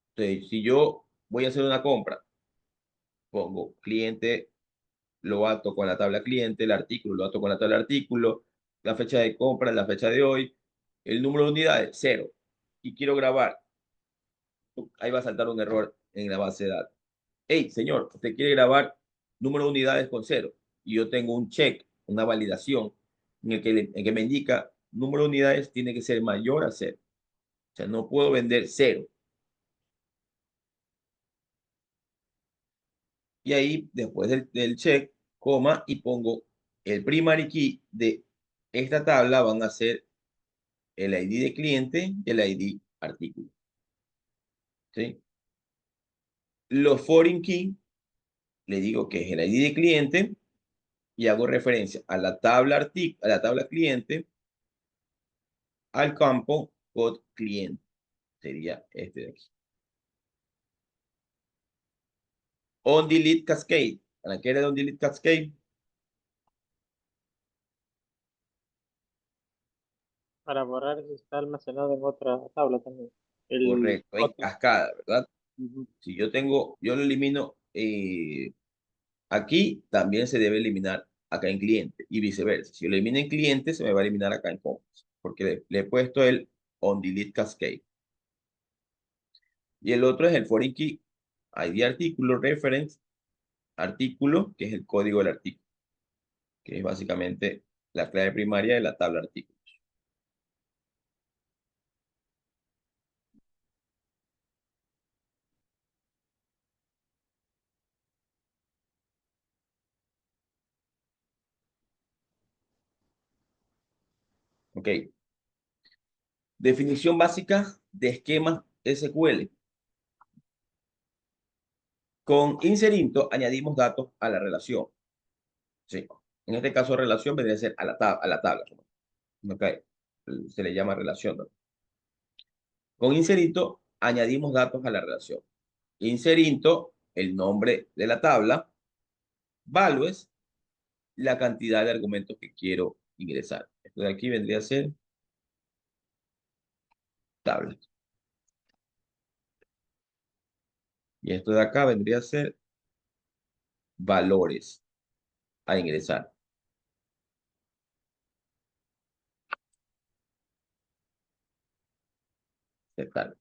Entonces, si yo voy a hacer una compra, pongo cliente, lo ato con la tabla cliente, el artículo lo ato con la tabla artículo, la fecha de compra, la fecha de hoy, el número de unidades, 0. Y quiero grabar, ahí va a saltar un error en la base de datos. Hey, señor, usted quiere grabar número de unidades con 0 y yo tengo un check, una validación en que me indica número de unidades tiene que ser mayor a 0. O sea, no puedo vender 0. Y ahí, después del check, coma, y pongo el primary key de esta tabla van a ser el ID de cliente y el ID artículo. ¿Sí? Los foreign key, le digo que es el ID de cliente y hago referencia a la tabla artículo, a la tabla cliente, al campo code cliente. Sería este de aquí. On delete cascade. ¿Para qué era on delete cascade? Para borrar si está almacenado en otra tabla también. El Correcto, en otro. cascada, ¿verdad? Ujú. Si yo lo elimino aquí, también se debe eliminar acá en cliente y viceversa. Si yo lo elimino en cliente, se me va a eliminar acá en compas, porque le he puesto el on delete cascade. Y el otro es el foreign key, ID artículo, reference, artículo, que es el código del artículo, que es básicamente la clave primaria de la tabla artículo. Ok. Definición básica de esquema SQL. Con inserinto añadimos datos a la relación. Sí. En este caso, relación vendría a ser a la tabla. Ok. Se le llama relación, ¿no? Con inserinto añadimos datos a la relación. Inserinto, el nombre de la tabla, values, la cantidad de argumentos que quiero ingresar. Esto de aquí vendría a ser tabla. Y esto de acá vendría a ser valores a ingresar. Tal.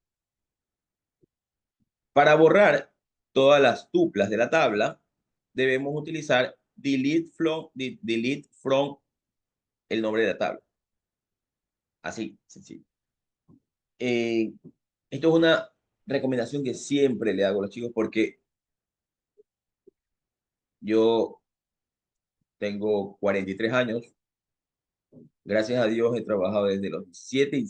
Para borrar todas las tuplas de la tabla, debemos utilizar delete from el nombre de la tabla. Así, sencillo. Esto es una recomendación que siempre le hago a los chicos porque yo tengo 43 años. Gracias a Dios he trabajado desde los 17 y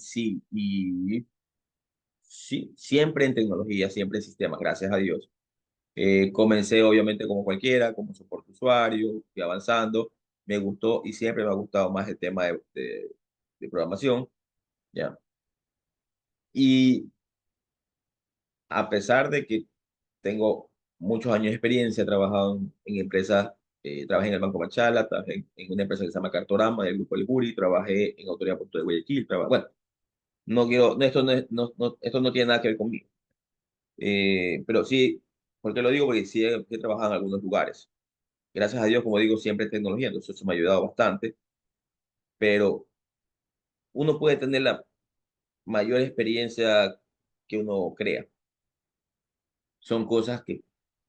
sí, siempre en tecnología, siempre en sistemas, gracias a Dios. Comencé obviamente como cualquiera, como soporte usuario, fui avanzando, me gustó y siempre me ha gustado más el tema de programación, ¿ya? Y a pesar de que tengo muchos años de experiencia, he trabajado en empresas, trabajé en el Banco Machala, trabajé en una empresa que se llama Cartorama del Grupo El Guri, trabajé en Autoridad Portuaria de Guayaquil, bueno, no quiero, no, esto no, esto no tiene nada que ver conmigo. Pero sí, porque lo digo porque sí he trabajado en algunos lugares. Gracias a Dios, como digo, siempre es tecnología, entonces eso me ha ayudado bastante, pero uno puede tener la mayor experiencia que uno crea. Son cosas que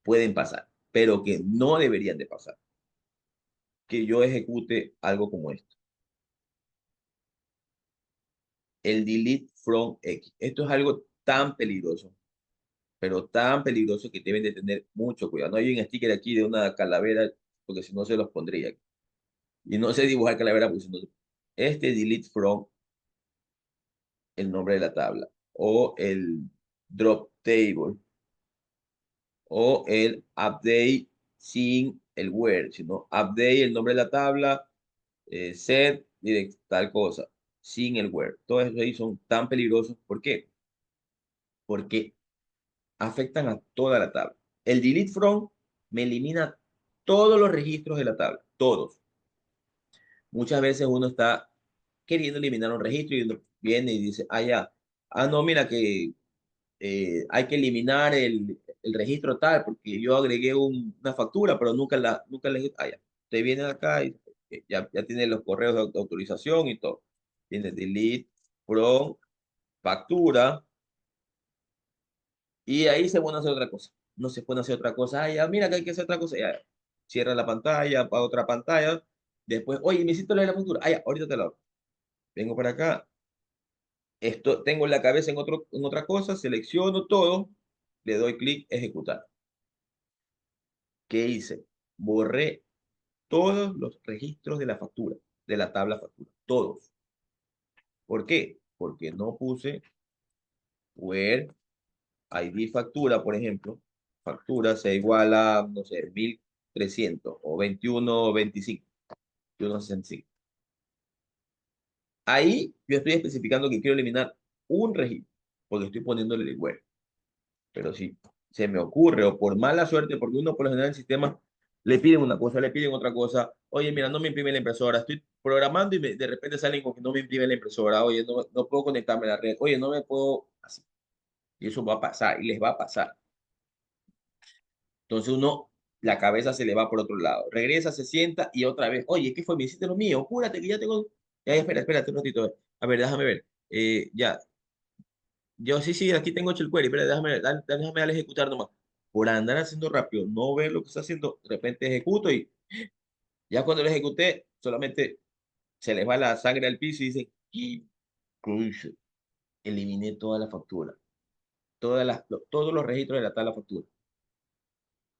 pueden pasar, pero que no deberían de pasar. Que yo ejecute algo como esto. El delete from X. Esto es algo tan peligroso, pero tan peligroso que deben de tener mucho cuidado. No hay un sticker aquí de una calavera, porque si no se los pondría. Y no sé dibujar calavera, porque si no... Este delete from, el nombre de la tabla, o el drop table, o el update sin el where, sino update el nombre de la tabla, set, direct, tal cosa, sin el where. Todos esos ahí son tan peligrosos. ¿Por qué? Porque afectan a toda la tabla. El delete from me elimina todos los registros de la tabla, todos. Muchas veces uno está queriendo eliminar un registro y uno viene y dice, ah, ya, ah, no, mira que hay que eliminar el registro tal, porque yo agregué una factura, pero nunca la, ah, ya. Usted viene acá y ya tiene los correos de autorización y todo. Tiene delete from factura, y ahí se pone a hacer otra cosa. No se pone a hacer otra cosa. Ah, ya, mira que hay que hacer otra cosa. Ya, cierra la pantalla, para otra pantalla. Después, oye, me hiciste lo de la factura. Ah, ya, ahorita te lo hago. Vengo para acá. Esto, tengo la cabeza en otra cosa, selecciono todo, le doy clic, ejecutar. ¿Qué hice? Borré todos los registros de la factura, de la tabla factura. Todos. ¿Por qué? Porque no puse where ID factura, por ejemplo. Factura se iguala a, no sé, 1300 o 2125. 2165. Ahí yo estoy especificando que quiero eliminar un registro, porque estoy poniéndole el web. Pero si se me ocurre, o por mala suerte, porque uno por lo general en el sistema le piden una cosa, le piden otra cosa, oye, mira, no me imprime la impresora, estoy programando y de repente salen con que no me imprime la impresora, oye, no puedo conectarme a la red, oye, no me puedo, así. Y eso va a pasar, y les va a pasar. Entonces uno, la cabeza se le va por otro lado. Regresa, se sienta y otra vez, oye, ¿qué fue? Me hiciste lo mío, apúrate que ya tengo... Ya, espérate un ratito. A ver, déjame ver. Ya, yo sí, aquí tengo hecho el query, pero déjame darle ejecutar nomás. Por andar haciendo rápido, no ver lo que está haciendo, de repente ejecuto y ya cuando lo ejecuté, solamente se les va la sangre al piso y dicen, "¡Ah! Cruise, eliminé toda la factura, todos los registros de la tabla factura".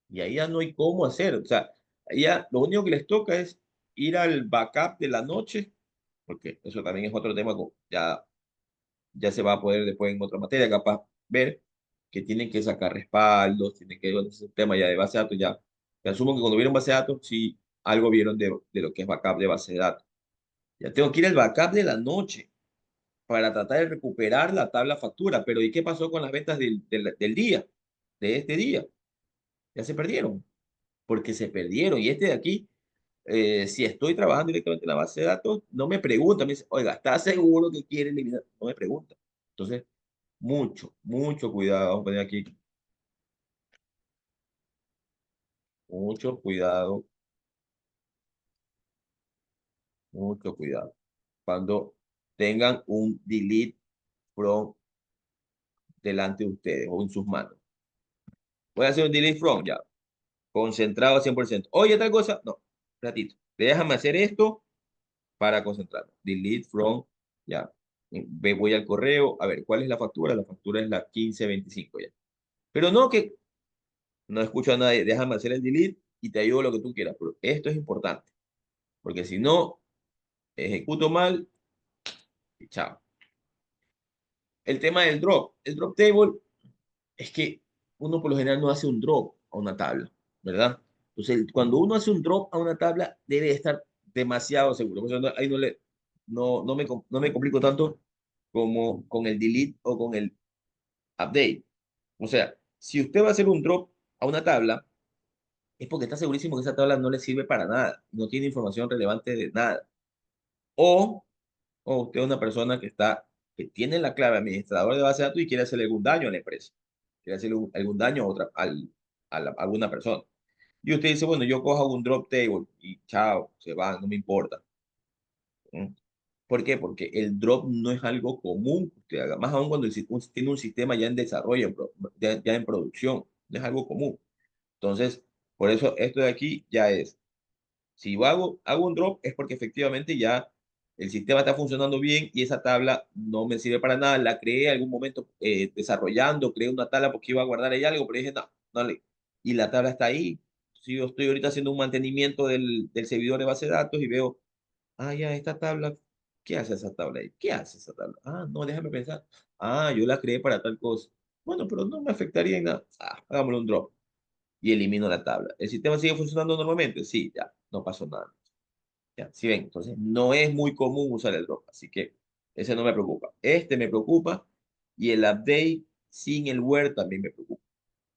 Y ahí ya no hay cómo hacer. O sea, ahí ya lo único que les toca es ir al backup de la noche, porque eso también es otro tema, ya se va a poder después en otra materia, capaz ver que tienen que sacar respaldos, tienen que ver ese tema ya de base de datos, ya. Te asumo que cuando vieron base de datos, sí, algo vieron de lo que es backup de base de datos. Ya tengo que ir al backup de la noche para tratar de recuperar la tabla factura, pero ¿y qué pasó con las ventas del día, de este día? Ya se perdieron, porque se perdieron. Y este de aquí, si estoy trabajando directamente en la base de datos, no me pregunta, me dice, oiga, ¿está seguro que quiere eliminar? No me pregunta. Entonces, mucho cuidado. Vamos a poner aquí, mucho cuidado, mucho cuidado. Cuando tengan un delete from delante de ustedes o en sus manos. Voy a hacer un delete from, ya, concentrado 100%. Oye, tal cosa, no, ratito. Déjame hacer esto para concentrarme. Delete from, ya. Voy al correo, a ver, ¿cuál es la factura? La factura es la 1525 ya. Pero no que no escucho a nadie, déjame hacer el delete y te ayudo lo que tú quieras, pero esto es importante, porque si no, ejecuto mal y chao. El tema del drop, el drop table es que uno por lo general no hace un drop a una tabla, ¿verdad? Entonces, cuando uno hace un drop a una tabla, debe estar demasiado seguro. Por eso ahí no me complico tanto como con el delete o con el update. O sea, si usted va a hacer un drop a una tabla, es porque está segurísimo que esa tabla no le sirve para nada, no tiene información relevante de nada. O, o usted es una persona que tiene la clave administrador de base de datos y quiere hacerle algún daño a la empresa, quiere hacerle algún daño a a alguna persona. Y usted dice, bueno, yo cojo un drop table y chao, se va, no me importa. ¿Mm? ¿Por qué? Porque el drop no es algo común que usted haga, más aún cuando tiene un sistema ya en desarrollo, ya en producción, no es algo común. Entonces, por eso esto de aquí ya es, si yo hago un drop es porque efectivamente ya el sistema está funcionando bien y esa tabla no me sirve para nada. La creé en algún momento desarrollando, creé una tabla porque iba a guardar ahí algo, pero dije, no, no le. Y la tabla está ahí. Si yo estoy ahorita haciendo un mantenimiento del servidor de base de datos y veo, ah, ya, esta tabla, ¿qué hace esa tabla ahí? ¿Qué hace esa tabla? Ah, no, déjame pensar. Ah, yo la creé para tal cosa. Bueno, pero no me afectaría en nada. Ah, hagámosle un drop y elimino la tabla. ¿El sistema sigue funcionando normalmente? Sí, ya, no pasó nada. Ya, si ven, entonces no es muy común usar el drop, así que ese no me preocupa. Este me preocupa y el update sin el Word también me preocupa,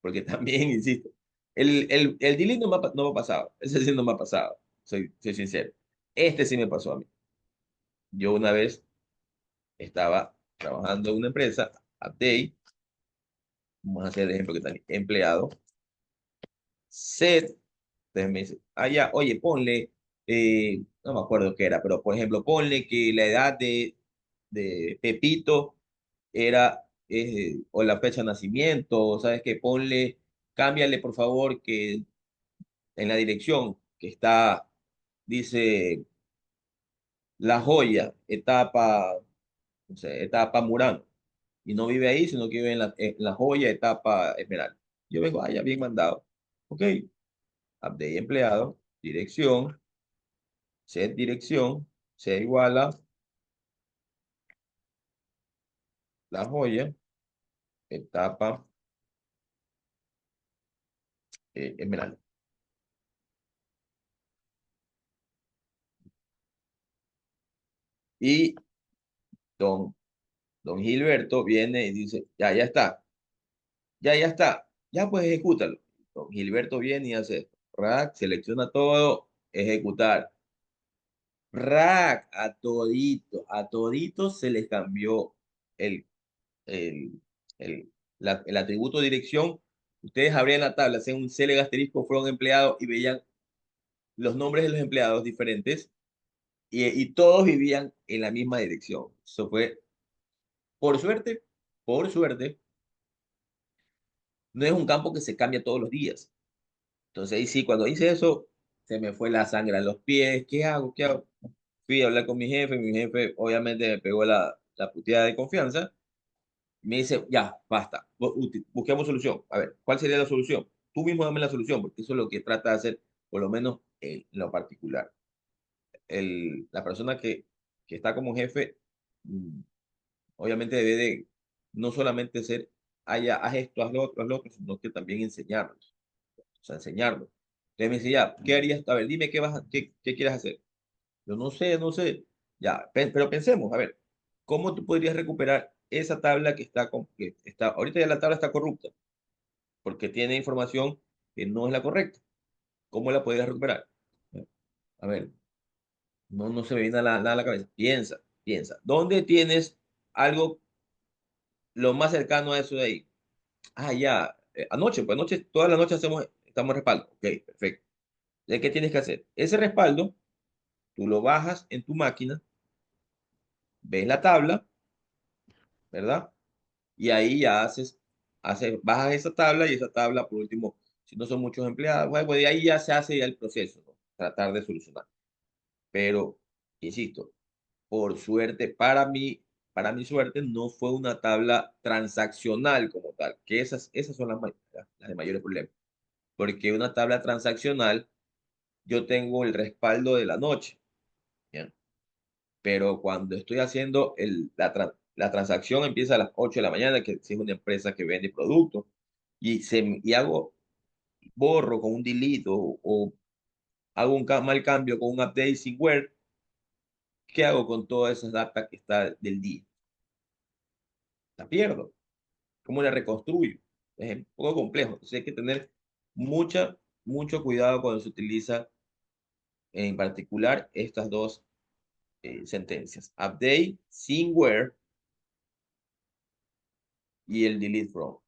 porque también, insisto, el delete no me ha pasado, ese sí no me ha pasado, soy sincero. Este sí me pasó a mí. Yo una vez estaba trabajando en una empresa, update, vamos a hacer el ejemplo que está aquí, empleado, set. Entonces me dice, ah, ya, oye, ponle, no me acuerdo qué era, pero por ejemplo, ponle que la edad de Pepito era, o la fecha de nacimiento, ¿sabes qué? Ponle, cámbiale por favor que en la dirección que está, dice La Joya, etapa, no sé, etapa Murano, y no vive ahí, sino que vive en la Joya, etapa Esmeralda. Yo vengo, ah, ya bien mandado. Ok, update empleado, dirección set dirección, se iguala la joya, etapa esmeralda. Y don, don Gilberto viene y dice, ya está, ya está, ya pues ejecútalo. Don Gilberto viene y hace, rack, selecciona todo, ejecutar. Rack, a todito se les cambió el, el, el atributo dirección. Ustedes abrían la tabla, hacían un CL asterisco, fueron empleados y veían los nombres de los empleados diferentes y todos vivían en la misma dirección. Eso fue, por suerte, por suerte, no es un campo que se cambia todos los días. Entonces ahí sí, cuando hice eso, se me fue la sangre a los pies. ¿Qué hago? ¿Qué hago? Fui a hablar con mi jefe obviamente me pegó la puteada de confianza. Me dice, ya, basta, busquemos solución. A ver, ¿cuál sería la solución? Tú mismo dame la solución, porque eso es lo que trata de hacer, por lo menos en lo particular. La persona que está como jefe, mm, obviamente debe de no solamente ser, haz esto, haz lo otro, sino que también enseñarlos, o sea, enseñarlos. Entonces me dice, ya, ¿qué harías? A ver, dime qué quieres hacer. Yo no sé, no sé. Ya, pero pensemos, a ver, ¿cómo tú podrías recuperar esa tabla que está, ahorita ya la tabla está corrupta, porque tiene información que no es la correcta? ¿Cómo la podrías recuperar? A ver, no se me viene nada a la cabeza. Piensa, piensa. ¿Dónde tienes algo lo más cercano a eso de ahí? Ah, ya, anoche, pues anoche, toda la noche estamos respaldo. Ok, perfecto. ¿De qué tienes que hacer? Ese respaldo, tú lo bajas en tu máquina, ves la tabla, ¿verdad? Y ahí ya bajas esa tabla y esa tabla, por último, si no son muchos empleados, bueno, pues de ahí ya se hace ya el proceso, ¿no? Tratar de solucionar. Pero, insisto, por suerte, para mi suerte, no fue una tabla transaccional como tal, que esas son las de mayores problemas. Porque una tabla transaccional, yo tengo el respaldo de la noche, ¿ya? Pero cuando estoy haciendo la transacción empieza a las 8 de la mañana, que si es una empresa que vende productos, y borro con un delete o hago un mal cambio con un update sin Word, ¿qué hago con todas esas data que está del día? La pierdo. ¿Cómo la reconstruyo? Es un poco complejo. Entonces hay que tener mucho cuidado cuando se utiliza en particular estas dos sentencias. Update sin where y el delete from.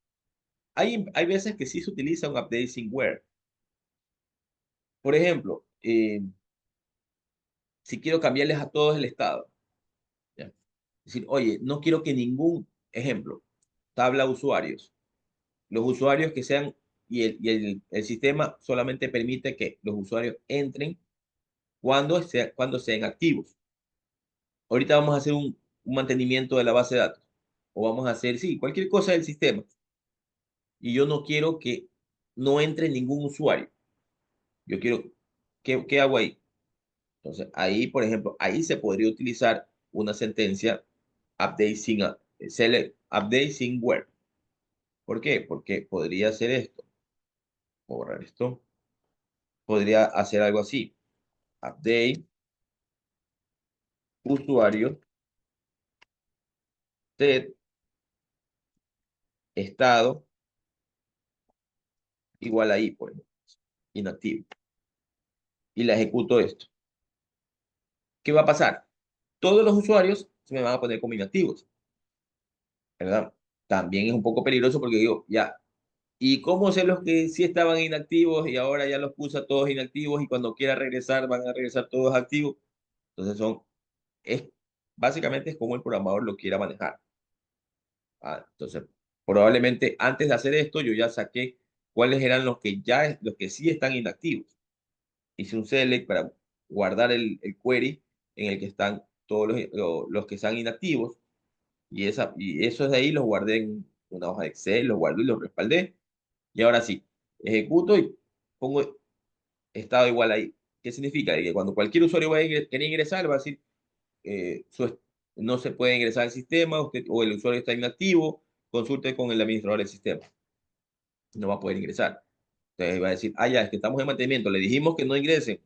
Hay veces que sí se utiliza un update sin where. Por ejemplo, si quiero cambiarles a todos el estado. ¿Ya? Es decir, oye, no quiero que ningún ejemplo, tabla usuarios, los usuarios que sean, el sistema solamente permite que los usuarios entren cuando sean activos. Ahorita vamos a hacer un mantenimiento de la base de datos. O vamos a hacer, sí, cualquier cosa del sistema. Y yo no quiero que no entre ningún usuario. Yo quiero, ¿qué hago ahí? Entonces, ahí, por ejemplo, ahí se podría utilizar una sentencia update sin where. ¿Por qué? Porque podría hacer esto. Voy a borrar esto. Podría hacer algo así. Update usuario set estado igual ahí, por ejemplo, inactivo. Y le ejecuto esto. ¿Qué va a pasar? Todos los usuarios se me van a poner como inactivos, ¿verdad? También es un poco peligroso porque digo, ya, ¿y cómo sé los que sí estaban inactivos y ahora ya los puse a todos inactivos y cuando quiera regresar van a regresar todos activos? Entonces es, básicamente es como el programador lo quiera manejar. Entonces, probablemente antes de hacer esto yo ya saqué cuáles eran los que sí están inactivos. Hice un select para guardar el query en el que están todos los que están inactivos y esos de ahí los guardé en una hoja de Excel, los guardé y los respaldé. Y ahora sí, ejecuto y pongo estado igual ahí. ¿Qué significa? Que cuando cualquier usuario va a querer ingresar, va a decir, eh, su- no se puede ingresar al sistema, o el usuario está inactivo, consulte con el administrador del sistema. No va a poder ingresar. Entonces va a decir, ya, es que estamos en mantenimiento, le dijimos que no ingresen,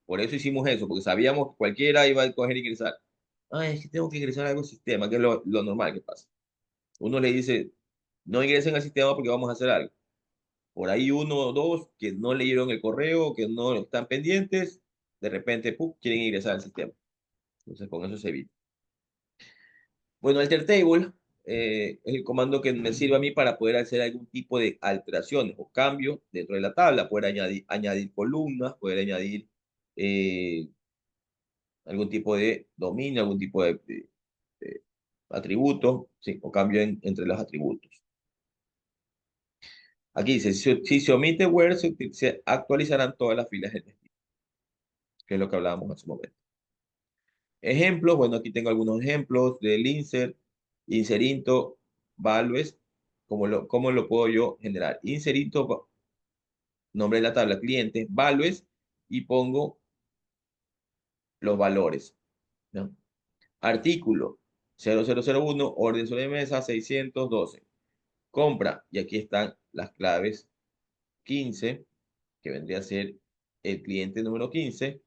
por eso hicimos eso, porque sabíamos que cualquiera iba a coger e ingresar. Es que tengo que ingresar a algún sistema, que es lo normal que pasa. Uno le dice, no ingresen al sistema porque vamos a hacer algo. Por ahí uno o dos que no leyeron el correo, que no están pendientes, de repente ¡pum!, quieren ingresar al sistema. Entonces con eso se evita. Bueno, alter table es el comando que me sirve a mí para poder hacer algún tipo de alteraciones o cambios dentro de la tabla. Poder añadir columnas, poder añadir eh, algún tipo de dominio, algún tipo de atributo, sí, o cambio entre los atributos. Aquí dice, si se omite where, se actualizarán todas las filas del destino, que es lo que hablábamos hace un momento. Ejemplos, bueno, aquí tengo algunos ejemplos del inserinto, values, ¿cómo lo puedo yo generar? Inserinto, nombre de la tabla, clientes, values, y pongo los valores, ¿no? Artículo 0001, orden sobre mesa 612. Compra, y aquí están las claves 15, que vendría a ser el cliente número 15,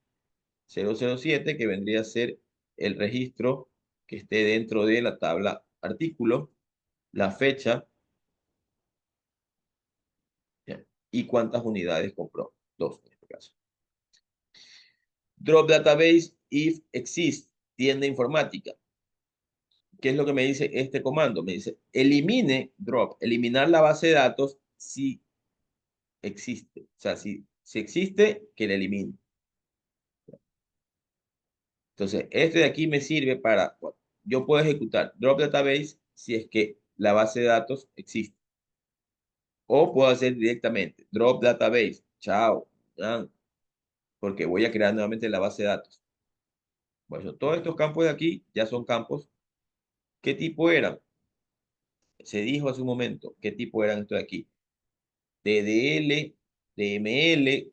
007, que vendría a ser el registro que esté dentro de la tabla artículo, la fecha, ¿ya? Y cuántas unidades compró. Dos en este caso. Drop database if exist, tienda informática. ¿Qué es lo que me dice este comando? Me dice elimine drop, eliminar la base de datos si existe. O sea, si existe, que la elimine. Entonces, este de aquí me sirve para, bueno, yo puedo ejecutar drop database si es que la base de datos existe. O puedo hacer directamente drop database, chao, ya, porque voy a crear nuevamente la base de datos. Bueno, todos estos campos de aquí ya son campos. ¿Qué tipo eran? Se dijo hace un momento, ¿qué tipo eran estos de aquí? DDL, DML,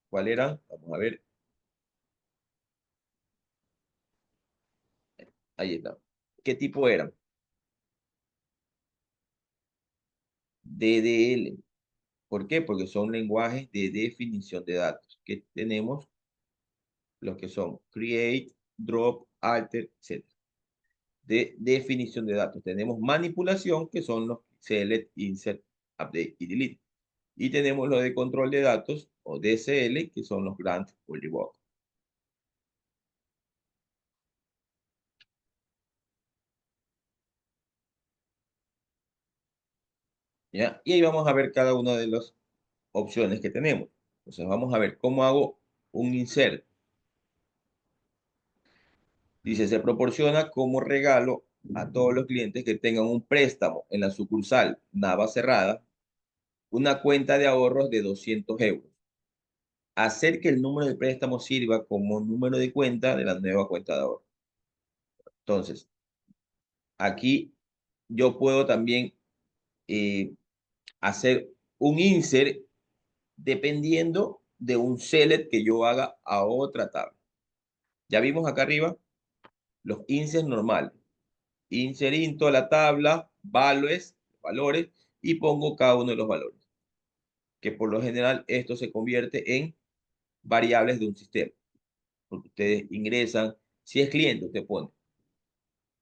¿cuál eran? Vamos a ver. Ahí está. ¿Qué tipo eran? DDL. ¿Por qué? Porque son lenguajes de definición de datos que tenemos, los que son create, drop, alter, etc. De definición de datos. Tenemos manipulación, que son los select, insert, update y delete. Y tenemos lo de control de datos, o DSL, que son los Grant Polybook. ¿Ya? Y ahí vamos a ver cada una de las opciones que tenemos. Entonces vamos a ver cómo hago un insert. Dice, se proporciona como regalo a todos los clientes que tengan un préstamo en la sucursal Nava Cerrada, una cuenta de ahorros de 200 euros. Hacer que el número de préstamo sirva como número de cuenta de la nueva cuenta de ahorro. Entonces, aquí yo puedo también eh, hacer un insert dependiendo de un select que yo haga a otra tabla. Ya vimos acá arriba los inserts normales. Insert into a la tabla, valores, y pongo cada uno de los valores. Que por lo general esto se convierte en variables de un sistema. Porque ustedes ingresan, si es cliente, usted pone.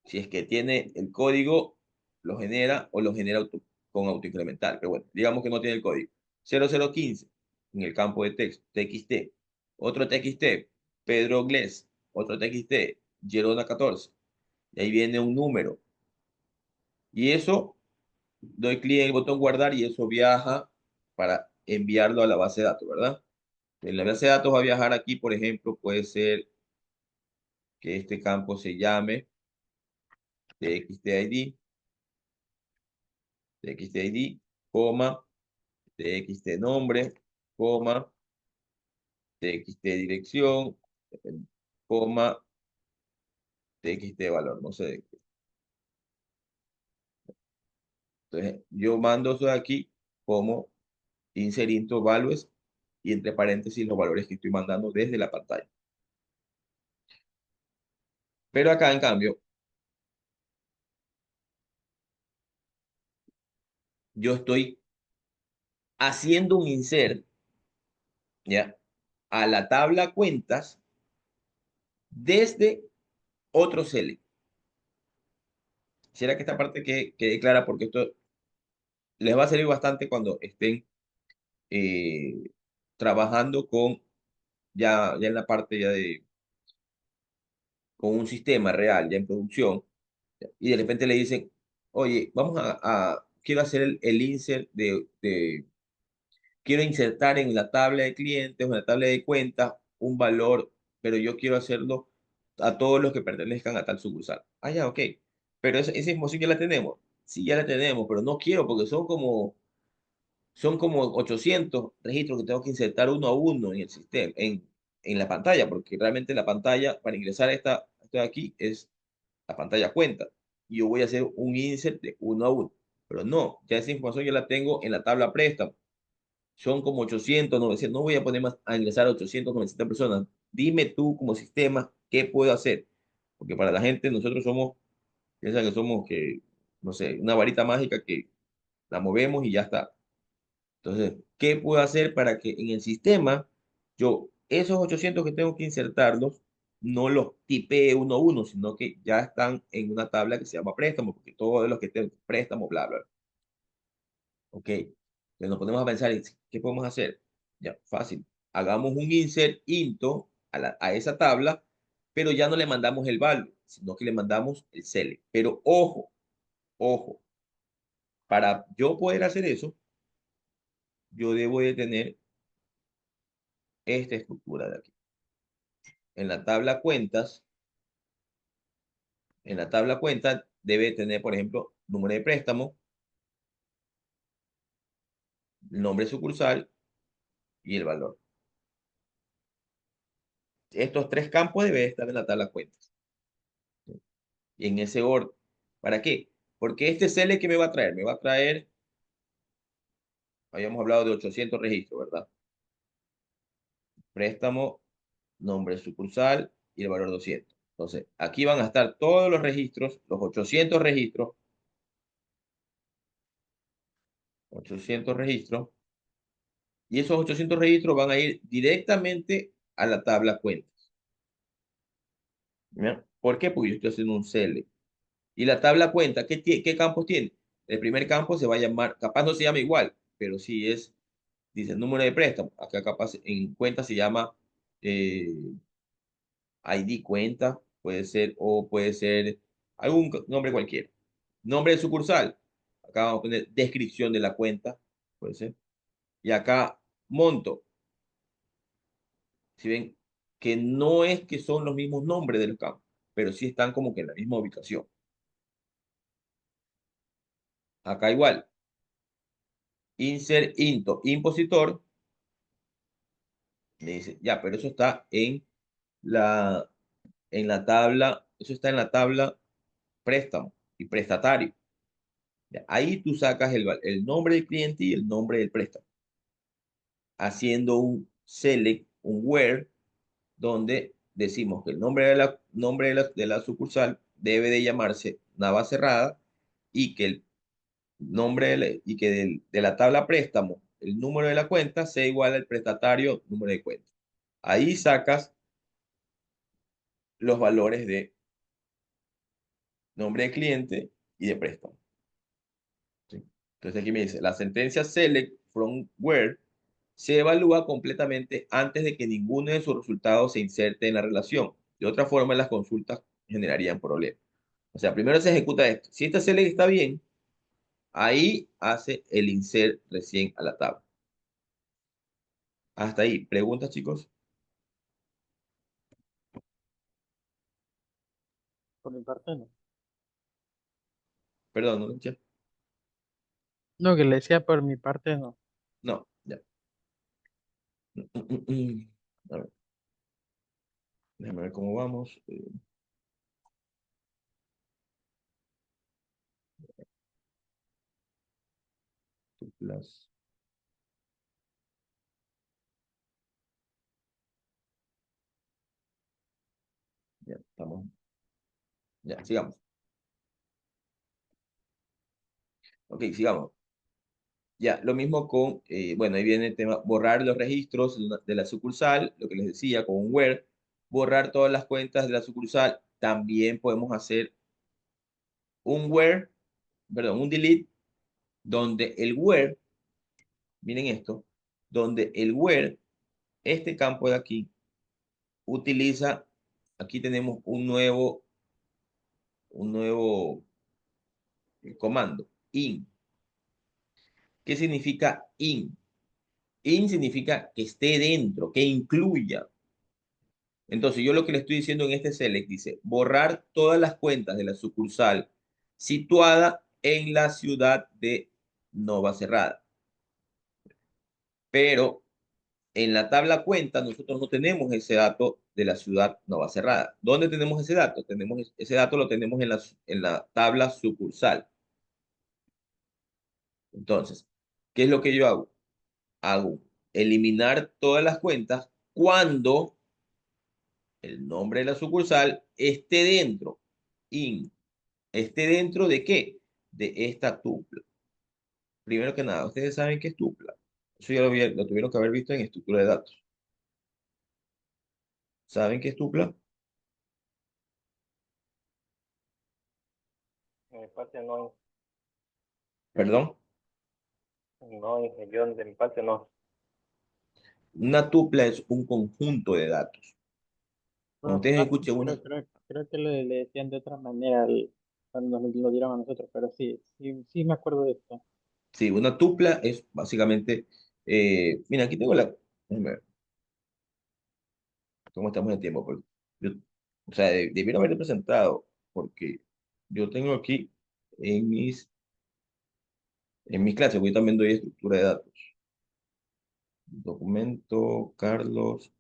Si es que tiene el código, lo genera o lo genera con autoincremental. Pero bueno, digamos que no tiene el código. 0015 en el campo de texto, TXT. Otro TXT, Pedro Gles. Otro TXT, Gerona 14. Y ahí viene un número. Y eso, doy clic en el botón guardar y eso viaja para enviarlo a la base de datos, ¿verdad? En la base de datos va a viajar aquí, por ejemplo, puede ser que este campo se llame TXTID, TXTID, coma, TXT nombre, coma, TXT dirección, coma, TXT valor, no sé. Entonces, yo mando eso de aquí como insert into values y entre paréntesis los valores que estoy mandando desde la pantalla. Pero acá, en cambio, yo estoy haciendo un insert, ¿ya? A la tabla cuentas desde otro select. Quisiera que esta parte quede clara porque esto les va a servir bastante cuando estén eh, trabajando con ya en la parte ya con un sistema real, ya en producción, y de repente le dicen, oye, vamos quiero hacer el insert quiero insertar en la tabla de clientes o en la tabla de cuentas un valor, pero yo quiero hacerlo a todos los que pertenezcan a tal sucursal. Ah, ya, ok. Pero esa información ya la tenemos. Sí, ya la tenemos, pero no quiero porque son como 800 registros que tengo que insertar uno a uno en el sistema, en la pantalla, porque realmente la pantalla para ingresar a esta de aquí es la pantalla cuenta. Y yo voy a hacer un insert de uno a uno. Pero no, ya esa información ya la tengo en la tabla préstamo. Son como 800, 900. No voy a poner más a ingresar a 800, 900 personas. Dime tú como sistema qué puedo hacer. Porque para la gente nosotros piensan que somos no sé, una varita mágica que la movemos y ya está. Entonces, ¿qué puedo hacer para que en el sistema yo esos 800 que tengo que insertarlos no los tipee uno a uno, sino que ya están en una tabla que se llama préstamo, porque todos los que tengo préstamo, bla, bla. Ok. Entonces nos ponemos a pensar, ¿qué podemos hacer? Ya, fácil. Hagamos un insert into a esa tabla, pero ya no le mandamos el value, sino que le mandamos el select. Pero ojo, ojo, para yo poder hacer eso, yo debo de tener esta estructura de aquí. En la tabla cuentas, en la tabla cuentas debe tener, por ejemplo, número de préstamo, el nombre sucursal y el valor. Estos tres campos deben estar en la tabla cuentas. Y en ese orden. ¿Para qué? Porque este CL que me va a traer, habíamos hablado de 800 registros, ¿verdad? Préstamo, nombre sucursal y el valor 200. Entonces, aquí van a estar todos los registros, los 800 registros, y esos 800 registros van a ir directamente a la tabla cuentas. ¿Ya? ¿Por qué? Porque yo estoy haciendo un CL. Y la tabla cuenta, ¿qué campos tiene? El primer campo se va a llamar, capaz no se llama igual, pero sí es dice número de préstamo. Acá capaz en cuenta se llama eh, ID cuenta, puede ser, o puede ser algún nombre cualquiera. Nombre de sucursal. Acá vamos a poner descripción de la cuenta, puede ser. Y acá monto. Si ven que no es que son los mismos nombres de los campos, pero sí están como que en la misma ubicación. Acá igual. Insert into impositor. Me dice, ya, pero eso está la, en la tabla, eso está en la tabla préstamo y prestatario. Ya, ahí tú sacas el nombre del cliente y el nombre del préstamo, haciendo un select, un where, donde decimos que el nombre de la sucursal debe de llamarse Navacerrada y que el nombre y que de la tabla préstamo, el número de la cuenta sea igual al prestatario número de cuenta. Ahí sacas los valores de nombre de cliente y de préstamo. ¿Sí? Entonces aquí me dice, la sentencia select from where se evalúa completamente antes de que ninguno de sus resultados se inserte en la relación. De otra forma, las consultas generarían problemas. O sea, primero se ejecuta esto. Si esta select está bien, ahí hace el insert recién a la tabla. Hasta ahí. ¿Preguntas, chicos? Por mi parte no. Perdón, ¿no? Ya. No, que le decía por mi parte no. No, ya. A ver, déjame ver cómo vamos. Plus. Ya, estamos. Ya, sigamos. Ok, sigamos. Ya, lo mismo con, bueno, ahí viene el tema, borrar los registros de la sucursal, lo que les decía, con un where, borrar todas las cuentas de la sucursal. También podemos hacer un where, perdón, un delete, donde el where, miren esto, donde el where, este campo de aquí, utiliza, aquí tenemos un nuevo comando, in. ¿Qué significa in? In significa que esté dentro, que incluya. Entonces, yo lo que le estoy diciendo en este select dice, borrar todas las cuentas de la sucursal situada en la ciudad de Nova Cerrada. Pero en la tabla cuenta nosotros no tenemos ese dato de la ciudad Nova Cerrada. ¿Dónde tenemos ese dato? Ese dato lo tenemos en la tabla sucursal. Entonces, ¿qué es lo que yo hago? Hago eliminar todas las cuentas cuando el nombre de la sucursal esté dentro. ¿Esté dentro de qué? De esta tupla. Primero que nada, ustedes saben qué es tupla. Eso ya lo tuvieron que haber visto en estructura de datos. ¿Saben qué es tupla? De mi parte no, Perdón. no, yo de mi parte no. Una tupla es un conjunto de datos. Cuando Bueno, ustedes ah, escuchen una, creo que le decían de otra manera cuando nos lo dieron a nosotros, pero sí, sí, sí me acuerdo de esto. sí, una tupla es básicamente, mira, aquí tengo déjame ver cómo estamos de tiempo. Porque o sea, debieron haber presentado, porque yo tengo aquí en mis clases, porque yo también doy estructura de datos. Documento, Carlos,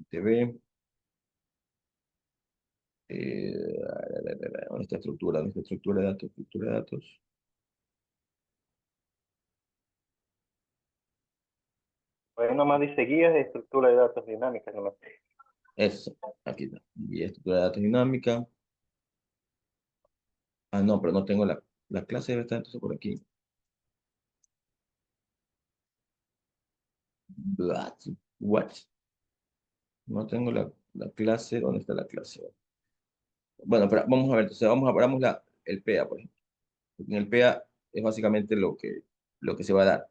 TV, nuestra estructura de datos, estructura de datos. Pues nomás dice guías de estructura de datos dinámicas nomás. Es, aquí está. Y estructura de datos dinámica. Ah, no, pero no tengo la clase, debe estar entonces por aquí. What? No tengo la clase. ¿Dónde está la clase? Bueno, pero vamos a ver, entonces vamos el PEA, por ejemplo. En el PEA es básicamente lo que se va a dar.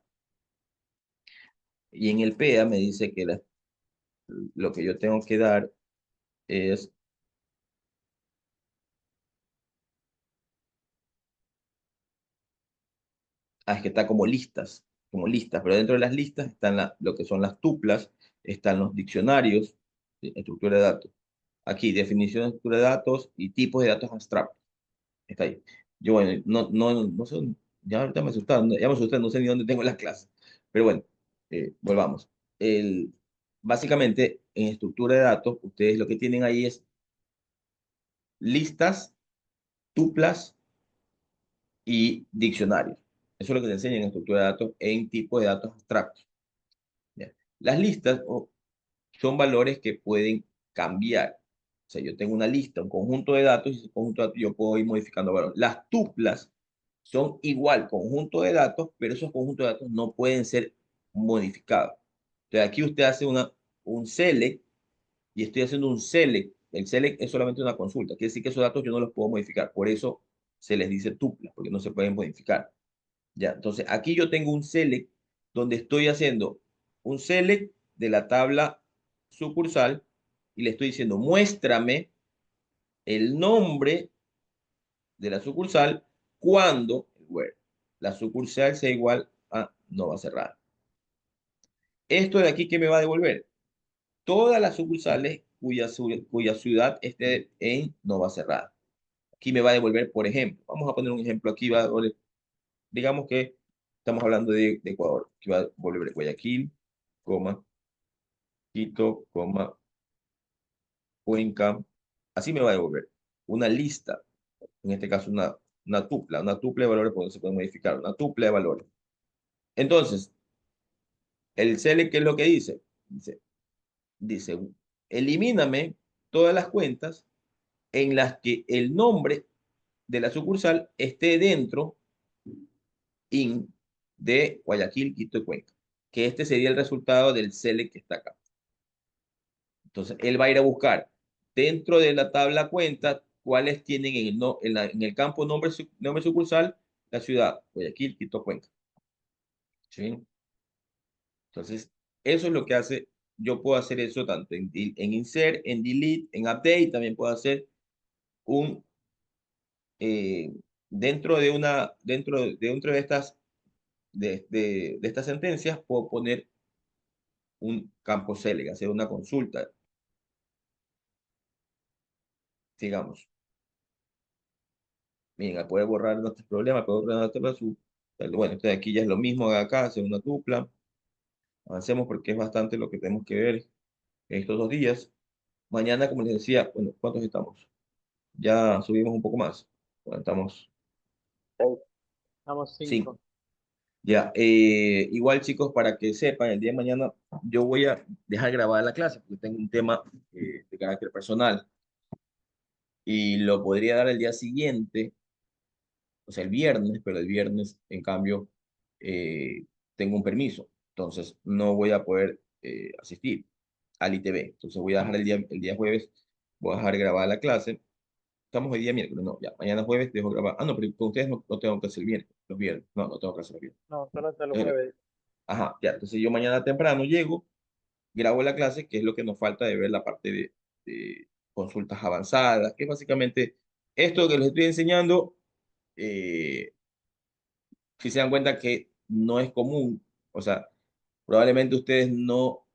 Y en el PEA me dice que lo que yo tengo que dar es, es que está como listas, pero dentro de las listas están lo que son las tuplas, están los diccionarios, de estructura de datos. Aquí, definición de estructura de datos y tipos de datos abstractos. Está ahí. Yo, bueno, no sé, ya ahorita me asustaron, ya me asusté, no sé ni dónde tengo las clases. Pero bueno, volvamos. Básicamente, en estructura de datos, ustedes lo que tienen ahí es listas, tuplas y diccionarios. Eso es lo que te enseñan en estructura de datos en tipo de datos abstractos. ¿Ya? Las listas son valores que pueden cambiar. O sea, yo tengo una lista, un conjunto de datos, y ese conjunto de datos yo puedo ir modificando valores. Las tuplas son igual conjunto de datos, pero esos conjuntos de datos no pueden ser modificados. Entonces, aquí usted hace un select y estoy haciendo un select. El select es solamente una consulta. Quiere decir que esos datos yo no los puedo modificar. Por eso se les dice tuplas, porque no se pueden modificar. Ya, entonces aquí yo tengo un select donde estoy haciendo un select de la tabla sucursal y le estoy diciendo, muéstrame el nombre de la sucursal cuando la sucursal sea igual a no va a cerrar. Esto de aquí, ¿qué me va a devolver? Todas las sucursales cuya ciudad esté en no va a cerrar. Aquí me va a devolver, por ejemplo, vamos a poner un ejemplo aquí, va a devolver, digamos que estamos hablando de Ecuador, que va a devolver Guayaquil, coma, Quito, coma, Cuenca. Así me va a devolver una lista, en este caso una tupla de valores, porque se puede modificar, una tupla de valores. Entonces, el select, ¿qué es lo que dice? Dice, elimíname todas las cuentas en las que el nombre de la sucursal esté dentro de Guayaquil, Quito y Cuenca, que este sería el resultado del select que está acá. Entonces, él va a ir a buscar dentro de la tabla cuenta cuáles tienen en el, no, en el campo nombre sucursal la ciudad, Guayaquil, Quito, Cuenca. ¿Sí? Entonces, eso es lo que hace, yo puedo hacer eso tanto en insert, en delete, en update, también puedo hacer un, eh, dentro de estas sentencias, puedo poner un campo select, hacer una consulta, digamos. Miren, puede borrar nuestros problemas, puede borrar nuestra basura. Bueno, entonces aquí ya es lo mismo de acá, hacer una tupla. Avancemos porque es bastante lo que tenemos que ver en estos 2 días. Mañana, como les decía, bueno, ¿cuántos estamos? Ya subimos un poco más. Bueno, estamos Estamos 5. 5. Ya, igual chicos, para que sepan, el día de mañana yo voy a dejar grabada la clase porque tengo un tema de carácter personal y lo podría dar el día siguiente, o sea, el viernes, pero el viernes, en cambio, eh, tengo un permiso, entonces no voy a poder asistir al ITV. Entonces voy a dejar el día jueves, voy a dejar grabada la clase. Estamos hoy día miércoles, no, ya, mañana jueves dejo grabar. Ah, no, pero con ustedes no tengo que hacer el viernes, los viernes. No, no tengo que hacer los viernes. No, solo hasta los Eh, jueves. ajá, ya, entonces yo mañana temprano llego, grabo la clase, que es lo que nos falta de ver la parte de consultas avanzadas, que es básicamente esto que les estoy enseñando. eh, si se dan cuenta que no es común, o sea, probablemente ustedes lo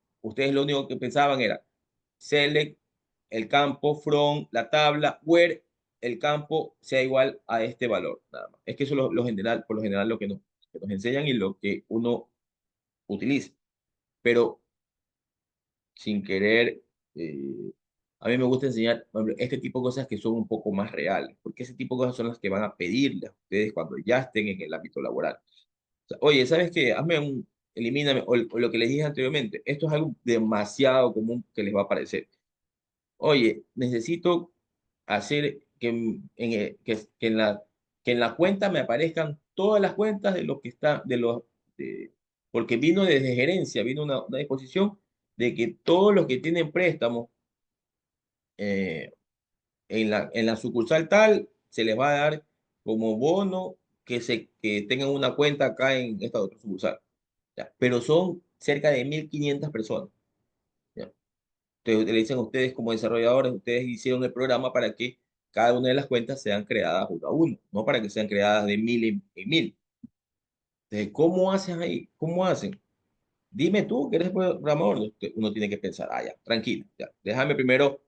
único que pensaban era select el campo from la tabla where el campo sea igual a este valor, nada más. Es que eso es general, por lo general lo que nos enseñan y lo que uno utiliza. Pero sin querer, a mí me gusta enseñar por ejemplo, este tipo de cosas que son un poco más reales, porque ese tipo de cosas son las que van a pedirle a ustedes cuando ya estén en el ámbito laboral. O sea, oye, ¿sabes qué? Elimíname, o lo que les dije anteriormente, esto es algo demasiado común que les va a parecer. Oye, necesito hacer que en la cuenta me aparezcan todas las cuentas de lo que está, porque vino desde gerencia, vino una disposición de que todos los que tienen préstamos eh, en la sucursal tal, se les va a dar como bono que tengan una cuenta acá en esta otra sucursal. Ya, pero son cerca de 1.500 personas. ¿Ya? Entonces, le dicen a ustedes como desarrolladores, ustedes hicieron el programa para que cada una de las cuentas sean creadas uno a uno, no para que sean creadas de 1.000 en 1.000. Entonces, ¿cómo hacen ahí? ¿Cómo hacen? Dime tú que eres programador. Uno tiene que pensar, ya, tranquilo, ya, déjame primero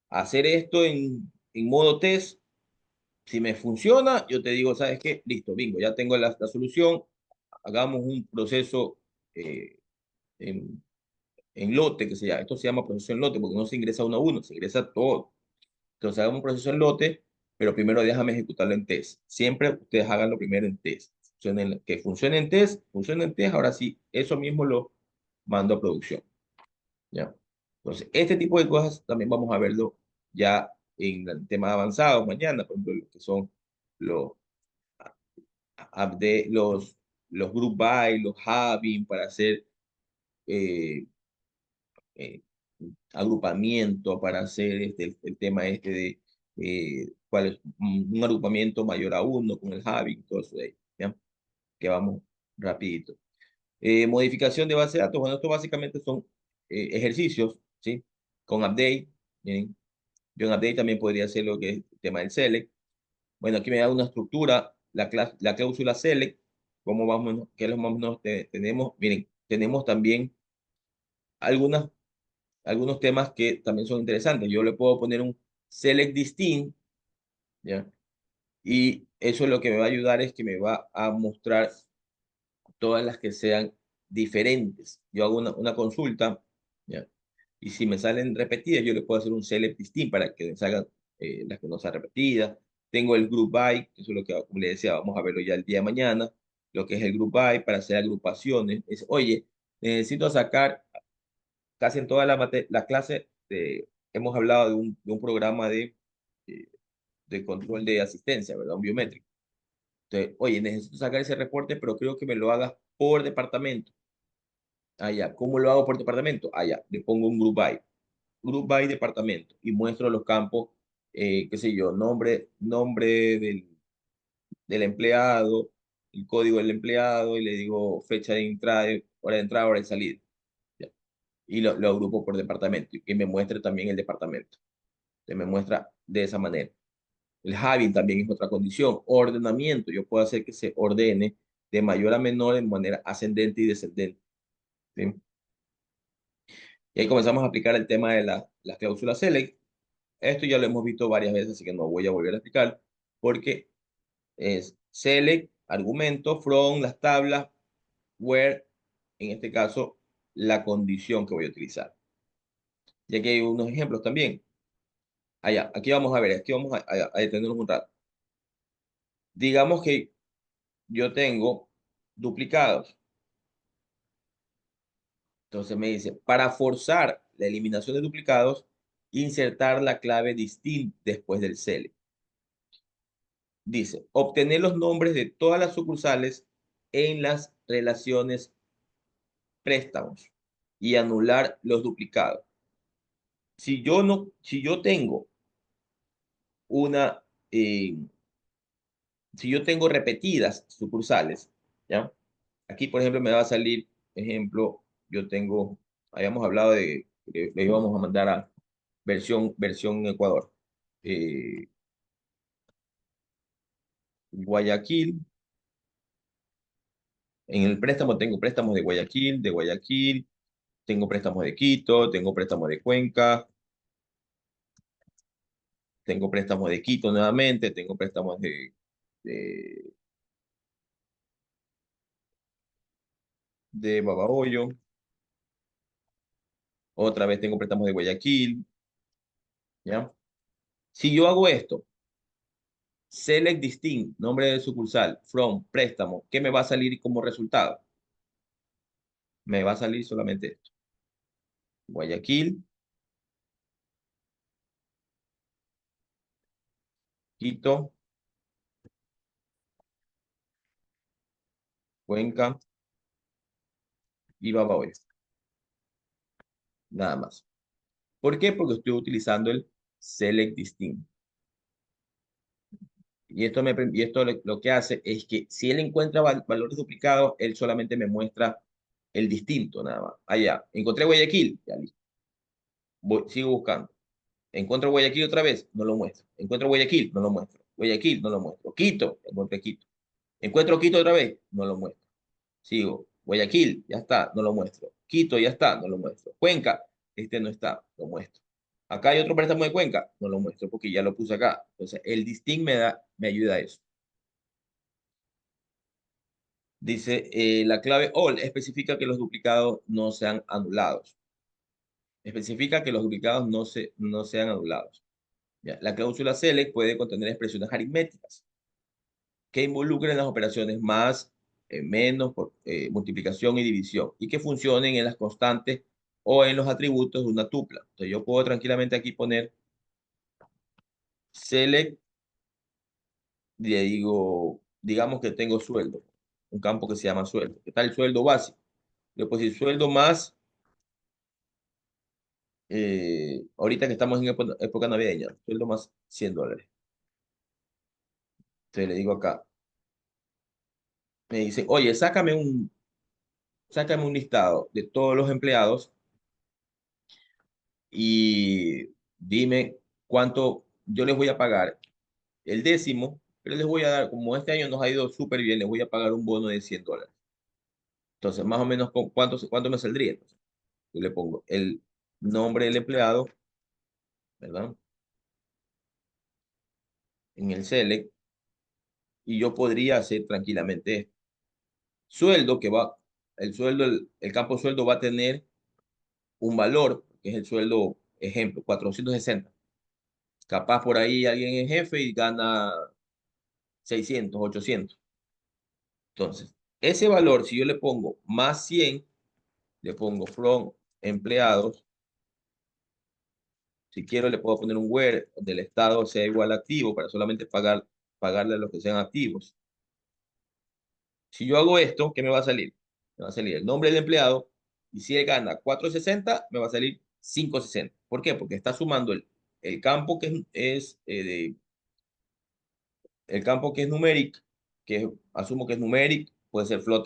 hacer esto en modo test. Si me funciona, yo te digo, ¿sabes qué? Listo, bingo, ya tengo la solución. Hagamos un proceso eh, en, en lote, que se llama. Esto se llama proceso en lote porque no se ingresa uno a uno, se ingresa todo. Entonces, hagamos un proceso en lote, pero primero déjame ejecutarlo en test. Siempre ustedes háganlo primero en test. Que funcione en test, ahora sí, eso mismo lo mando a producción. ¿Ya? Entonces, este tipo de cosas también vamos a verlo ya en el tema avanzado mañana, por ejemplo, lo que son los, los group by, los having para hacer eh, eh, agrupamiento, para hacer el tema este de cuál es un agrupamiento mayor a uno con el having, todo eso de ahí, ¿ya? Que vamos rapidito. Modificación de base de datos, bueno, esto básicamente son ejercicios, ¿sí? Con update, miren, yo en update también podría hacer lo que es el tema del select. Bueno, aquí me da una estructura, la cláusula select, cómo vamos, qué es lo más o menos tenemos. Miren, tenemos también algunas, algunos temas que también son interesantes. Yo le puedo poner un select distinct, ¿ya? Y eso lo que me va a ayudar es que me va a mostrar todas las que sean diferentes. Yo hago una consulta, ¿ya? Y si me salen repetidas, yo le puedo hacer un select distinct para que me salgan las que no sean repetidas. Tengo el group by, que eso es lo que, como le decía, vamos a verlo ya el día de mañana, lo que es el group by para hacer agrupaciones. Es, oye, necesito sacar casi en toda la clase, hemos hablado de un programa eh, de control de asistencia, ¿verdad? Un biométrico. Entonces, oye, necesito sacar ese reporte, pero creo que me lo hagas por departamento. Ya. ¿Cómo lo hago por departamento? Ya. Le pongo un group by departamento y muestro los campos, qué sé yo, nombre del empleado, el código del empleado y le digo fecha de entrada, hora de salida. Ya. Y lo agrupo por departamento y que me muestre también el departamento. Se me muestra de esa manera. El having también es otra condición. Ordenamiento, yo puedo hacer que se ordene de mayor a menor en manera ascendente y descendente. ¿Sí? Y ahí comenzamos a aplicar el tema de las cláusulas select. Esto ya lo hemos visto varias veces, así que no voy a volver a explicar, porque es select, argumento, from, las tablas, where, en este caso, la condición que voy a utilizar. Y aquí hay unos ejemplos también. Aquí vamos a ver, aquí vamos a detenernos un rato. Digamos que yo tengo duplicados. Entonces me dice, para forzar la eliminación de duplicados, insertar la clave distinct después del select. Dice, obtener los nombres de todas las sucursales en las relaciones préstamos y anular los duplicados. Si yo tengo una, eh, si yo tengo repetidas sucursales, ¿ya? Aquí, por ejemplo, me va a salir, ejemplo, yo tengo, habíamos hablado de que le íbamos a mandar a versión Ecuador. Eh, Guayaquil, en el préstamo tengo préstamos de Guayaquil, tengo préstamos de Quito, tengo préstamos de Cuenca, tengo préstamos de Quito nuevamente, tengo préstamos de, de Babahoyo, otra vez tengo préstamos de Guayaquil, ¿ya? Si yo hago esto, select distinct, nombre de sucursal, from, préstamo, ¿qué me va a salir como resultado? Me va a salir solamente esto. Guayaquil, Quito, Cuenca y Babahoyo. Nada más. ¿Por qué? Porque estoy utilizando el select distinct. Y esto lo que hace es que si él encuentra valores duplicados, él solamente me muestra el distinto nada más. Allá, encontré Guayaquil, ya listo. Sigo buscando. Encuentro Guayaquil otra vez, no lo muestro. Encuentro Guayaquil, no lo muestro. Guayaquil, no lo muestro. Quito, encuentro Quito. Encuentro Quito otra vez, no lo muestro. Sigo. Guayaquil, ya está, no lo muestro. Quito, ya está, no lo muestro. Cuenca, este no está, lo muestro. Acá hay otro préstamo de Cuenca, no lo muestro porque ya lo puse acá. Entonces, el distinct me ayuda a eso. Dice, la clave all especifica que los duplicados no sean anulados. Especifica que los duplicados no sean anulados. Ya, la cláusula select puede contener expresiones aritméticas que involucren las operaciones más, menos, multiplicación y división, y que funcionen en las constantes o en los atributos de una tupla. Entonces yo puedo tranquilamente aquí poner select, le digo, digamos que tengo sueldo, un campo que se llama sueldo. ¿Qué tal el sueldo básico? Le puedo decir sueldo más, ahorita que estamos en época navideña, sueldo más $100. Entonces le digo acá, me dice, oye, sácame un listado de todos los empleados y dime cuánto yo les voy a pagar el décimo, pero les voy a dar, como este año nos ha ido súper bien, les voy a pagar un bono de $100. Entonces, más o menos, ¿cuánto me saldría? Entonces, yo le pongo el nombre del empleado, ¿verdad? En el select, y yo podría hacer tranquilamente esto. Sueldo que va, el sueldo, el campo sueldo va a tener un valor, que es el sueldo, ejemplo, 460. Capaz por ahí alguien es jefe y gana 600, 800. Entonces, ese valor, si yo le pongo más 100, le pongo from empleados. Si quiero, le puedo poner un where del estado sea igual a activo para solamente pagarle a los que sean activos. Si yo hago esto, ¿qué me va a salir? Me va a salir el nombre del empleado y si él gana 460, me va a salir 560. ¿Por qué? Porque está sumando el campo que el campo que es numeric, que asumo que es numeric, puede ser float,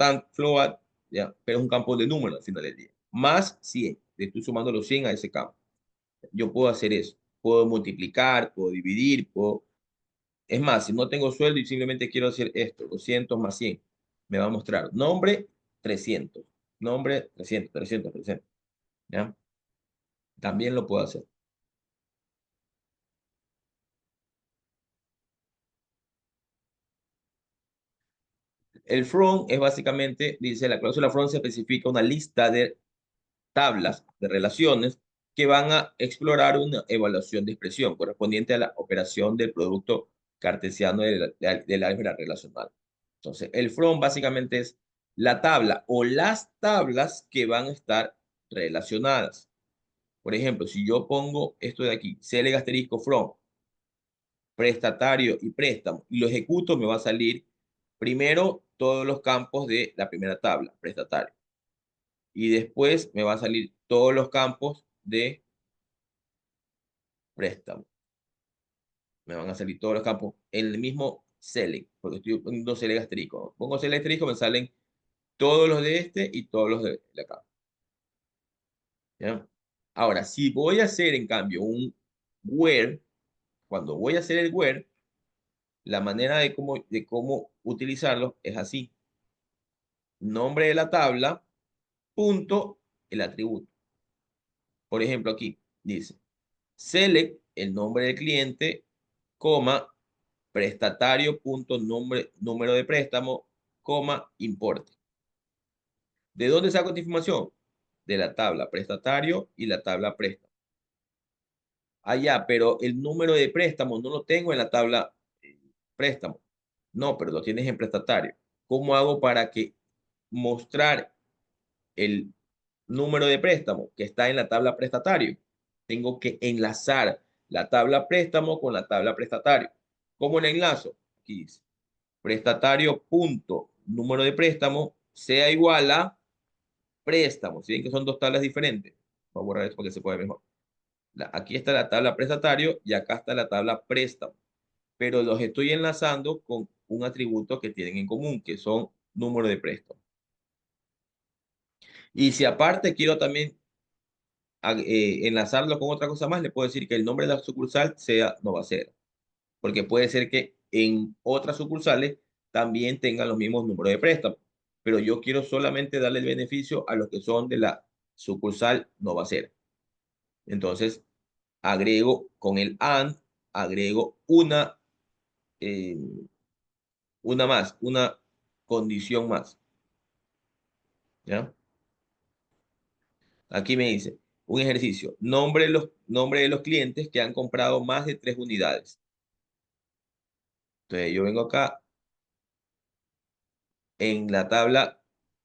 ya, pero es un campo de números al final del día. Más 100, le estoy sumando los 100 a ese campo. Yo puedo hacer eso. Puedo multiplicar, puedo dividir, puedo... Es más, si no tengo sueldo y simplemente quiero hacer esto, 200 más 100, me va a mostrar nombre 300, nombre 300, 300, 300. ¿Ya? También lo puedo hacer. El from es básicamente, dice la cláusula from se especifica una lista de tablas de relaciones que van a explorar una evaluación de expresión correspondiente a la operación del producto cartesiano del álgebra relacional. Entonces, el from básicamente es la tabla o las tablas que van a estar relacionadas. Por ejemplo, si yo pongo esto de aquí, select asterisco from, prestatario y préstamo, y lo ejecuto, me va a salir primero todos los campos de la primera tabla, prestatario. Y después me va a salir todos los campos de préstamo. Me van a salir todos los campos en el mismo select, porque estoy poniendo select asterisco. Pongo select asterisco, me salen todos los de este y todos los de acá. ¿Ya? Ahora, si voy a hacer en cambio un where, cuando voy a hacer el where, la manera de cómo utilizarlo es así. Nombre de la tabla, punto, el atributo. Por ejemplo, aquí dice, select el nombre del cliente, coma, prestatario, punto, número de préstamo, coma, importe. ¿De dónde saco esta información? De la tabla prestatario y la tabla préstamo. Allá, pero el número de préstamo no lo tengo en la tabla préstamo. No, pero lo tienes en prestatario. ¿Cómo hago para que mostrar el número de préstamo que está en la tabla prestatario? Tengo que enlazar la tabla préstamo con la tabla prestatario. ¿Cómo la enlazo? Aquí dice, prestatario punto número de préstamo sea igual a préstamo. Si ven que son dos tablas diferentes, voy a borrar esto para que se pueda ver mejor. Aquí está la tabla prestatario y acá está la tabla préstamo, pero los estoy enlazando con un atributo que tienen en común, que son número de préstamo. Y si aparte quiero también enlazarlo con otra cosa más, le puedo decir que el nombre de la sucursal sea Novacero, porque puede ser que en otras sucursales también tengan los mismos números de préstamo, pero yo quiero solamente darle el beneficio a los que son de la sucursal Novacero. Entonces, agrego con el AND, agrego eh, una condición más, ¿ya? Aquí me dice, un ejercicio, nombre de los clientes que han comprado más de 3 unidades. Entonces, yo vengo acá en la tabla,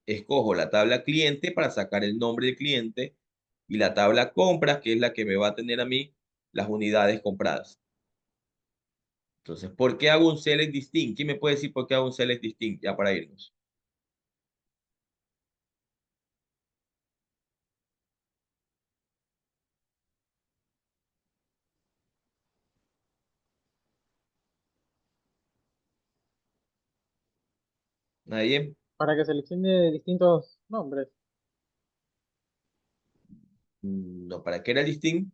escojo la tabla cliente para sacar el nombre del cliente y la tabla compras, que es la que me va a tener a mí las unidades compradas. Entonces, ¿por qué hago un select distinct? ¿Quién me puede decir por qué hago un select distinct? Ya para irnos. ¿Nadie? Para que seleccione distintos nombres. No, ¿para qué era el distinct?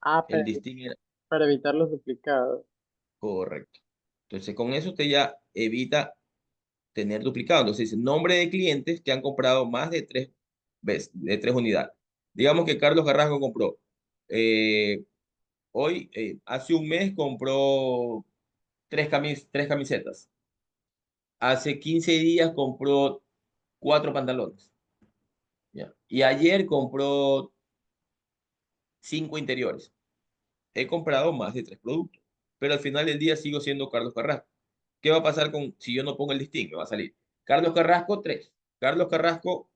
Ah, El distinct era para evitar los duplicados. correcto. Entonces, con eso usted ya evita tener duplicado. Entonces, dice nombre de clientes que han comprado más de 3 veces, de 3 unidades. Digamos que Carlos Carrasco compró. eh, hace un mes compró tres camisetas. Hace 15 días compró 4 pantalones. ¿Ya? Y ayer compró 5 interiores. He comprado más de 3 productos. Pero al final del día sigo siendo Carlos Carrasco. ¿Qué va a pasar si yo no pongo el distinto? Me va a salir Carlos Carrasco 3, Carlos Carrasco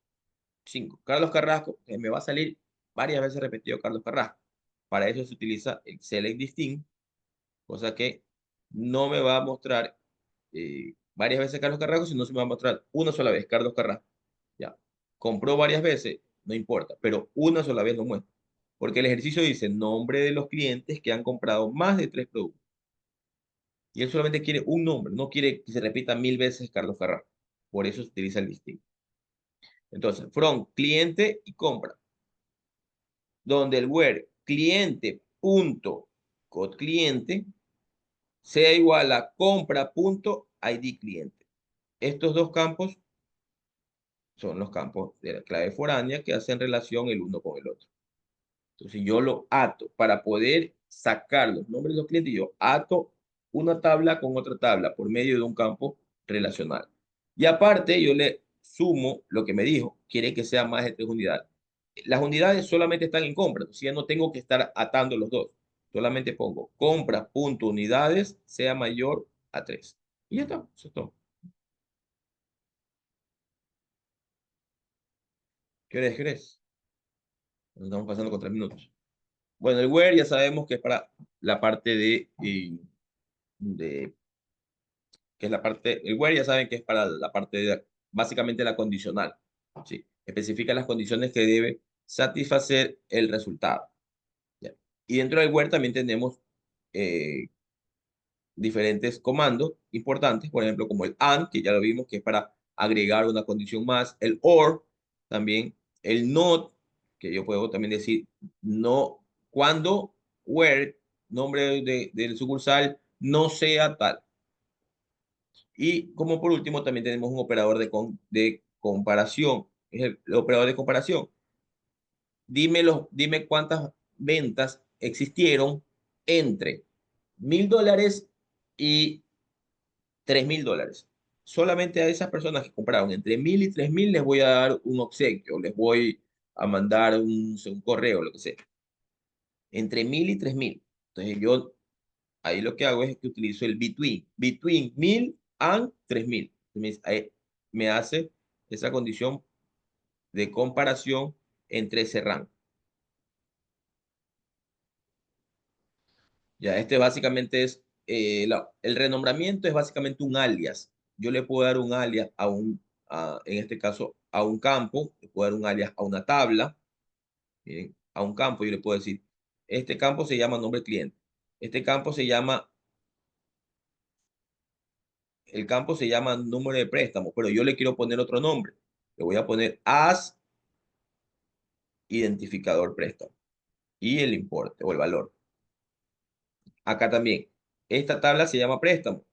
5, Carlos Carrasco, me va a salir varias veces repetido Carlos Carrasco. Para eso se utiliza el Select Distinct, cosa que no me va a mostrar varias veces Carlos Carrasco, sino se me va a mostrar una sola vez Carlos Carrasco. Ya. Compró varias veces, no importa, pero una sola vez lo muestra. Porque el ejercicio dice nombre de los clientes que han comprado más de 3 productos. Y él solamente quiere un nombre, no quiere que se repita 1000 veces Carlos Carrasco. Por eso se utiliza el distinct. Entonces, from cliente y compra, donde el where cliente punto code cliente sea igual a compra punto ID cliente. Estos dos campos son los campos de la clave foránea que hacen relación el uno con el otro. Entonces yo lo ato para poder sacar los nombres de los clientes. Yo ato una tabla con otra tabla por medio de un campo relacional. Y aparte yo le sumo lo que me dijo. Quiere que sea más de 3 unidades. Las unidades solamente están en compra. Entonces ya no tengo que estar atando los dos. Solamente pongo compra.unidades sea mayor a 3. Y ya está. Eso es todo. ¿Qué hora es? ¿Qué hora es? Nos estamos pasando con 3 minutos. Bueno, el where ya sabemos que es para la parte de que es la parte, el where ya saben que es para la parte de, básicamente la condicional, ¿sí? Especifica las condiciones que debe satisfacer el resultado, ¿ya? Y dentro del where también tenemos eh, diferentes comandos importantes, por ejemplo, como el AND, que ya lo vimos, que es para agregar una condición más, el OR, también el NOT, que yo puedo también decir no, cuando, where, nombre del sucursal, no sea tal. Y como por último, también tenemos un operador de comparación. Es el operador de comparación. Dime cuántas ventas existieron entre $1000 y $3000. Solamente a esas personas que compraron entre 1000 y 3000 les voy a dar un obsequio, les voy a mandar un correo, lo que sea. Entre 1000 y 3000. Entonces yo ahí lo que hago es que utilizo el between 1000 and 3000. Ahí me hace esa condición de comparación entre ese rango. Ya, este básicamente es, el renombramiento es básicamente un alias. Yo le puedo dar un alias en este caso, a un campo, le puedo dar un alias a una tabla, miren, a un campo yo le puedo decir, este campo se llama nombre cliente. Este campo se llama, el campo se llama número de préstamo, pero yo le quiero poner otro nombre. Le voy a poner as identificador préstamo y el importe o el valor. Acá también. Esta tabla se llama préstamo.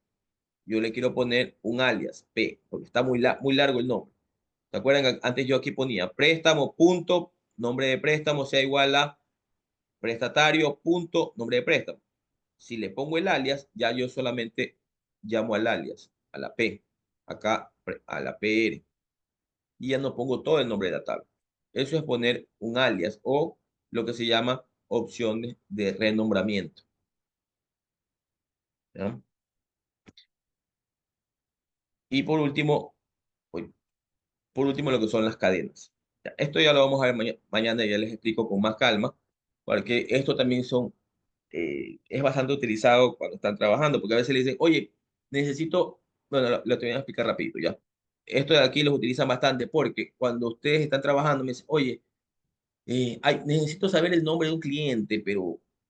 Yo le quiero poner un alias, P, porque está muy largo el nombre. ¿Se acuerdan? Antes yo aquí ponía préstamo, punto, nombre de préstamo sea igual a prestatario, punto, nombre de préstamo. Si le pongo el alias, ya yo solamente llamo al alias, a la P, acá a la PR, y ya no pongo todo el nombre de la tabla. Eso es poner un alias o lo que se llama opciones de renombramiento. ¿Ya? Y por último, lo que son las cadenas. Ya, esto ya lo vamos a ver mañana, ya les explico con más calma, porque esto también es bastante utilizado cuando están trabajando, porque a veces le dicen, oye, necesito, bueno, lo te voy a explicar rapidito ya. Esto de aquí los utilizan bastante porque cuando ustedes están trabajando me dicen, oye, necesito saber el nombre de un cliente,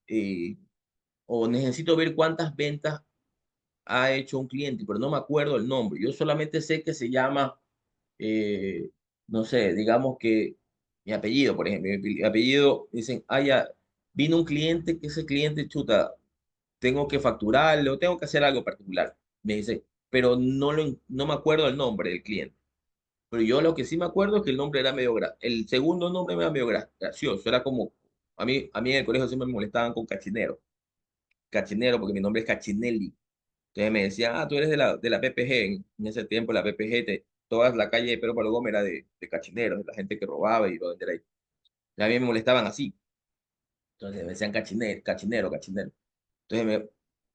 eh, o necesito ver cuántas ventas ha hecho un cliente, pero no me acuerdo el nombre. Yo solamente sé que se llama, eh, no sé, digamos que mi apellido, por ejemplo, mi apellido, dicen, ah, ya, vino un cliente, que ese cliente, chuta, tengo que facturarlo, tengo que hacer algo particular. Me dice, pero no me acuerdo el nombre del cliente. Pero yo lo que sí me acuerdo es que el nombre era el segundo nombre era medio gracioso, era como, a mí en el colegio siempre me molestaban con cachinero, cachinero porque mi nombre es Cachinelli. Entonces me decían, ah, tú eres de la PPG. En ese tiempo la PPG, toda la calle de Pedro Pablo Gómez era de cachineros, de la gente que robaba y lo vendía ahí. Y a mí me molestaban así. Entonces me decían cachinero, cachinero, cachinero. Entonces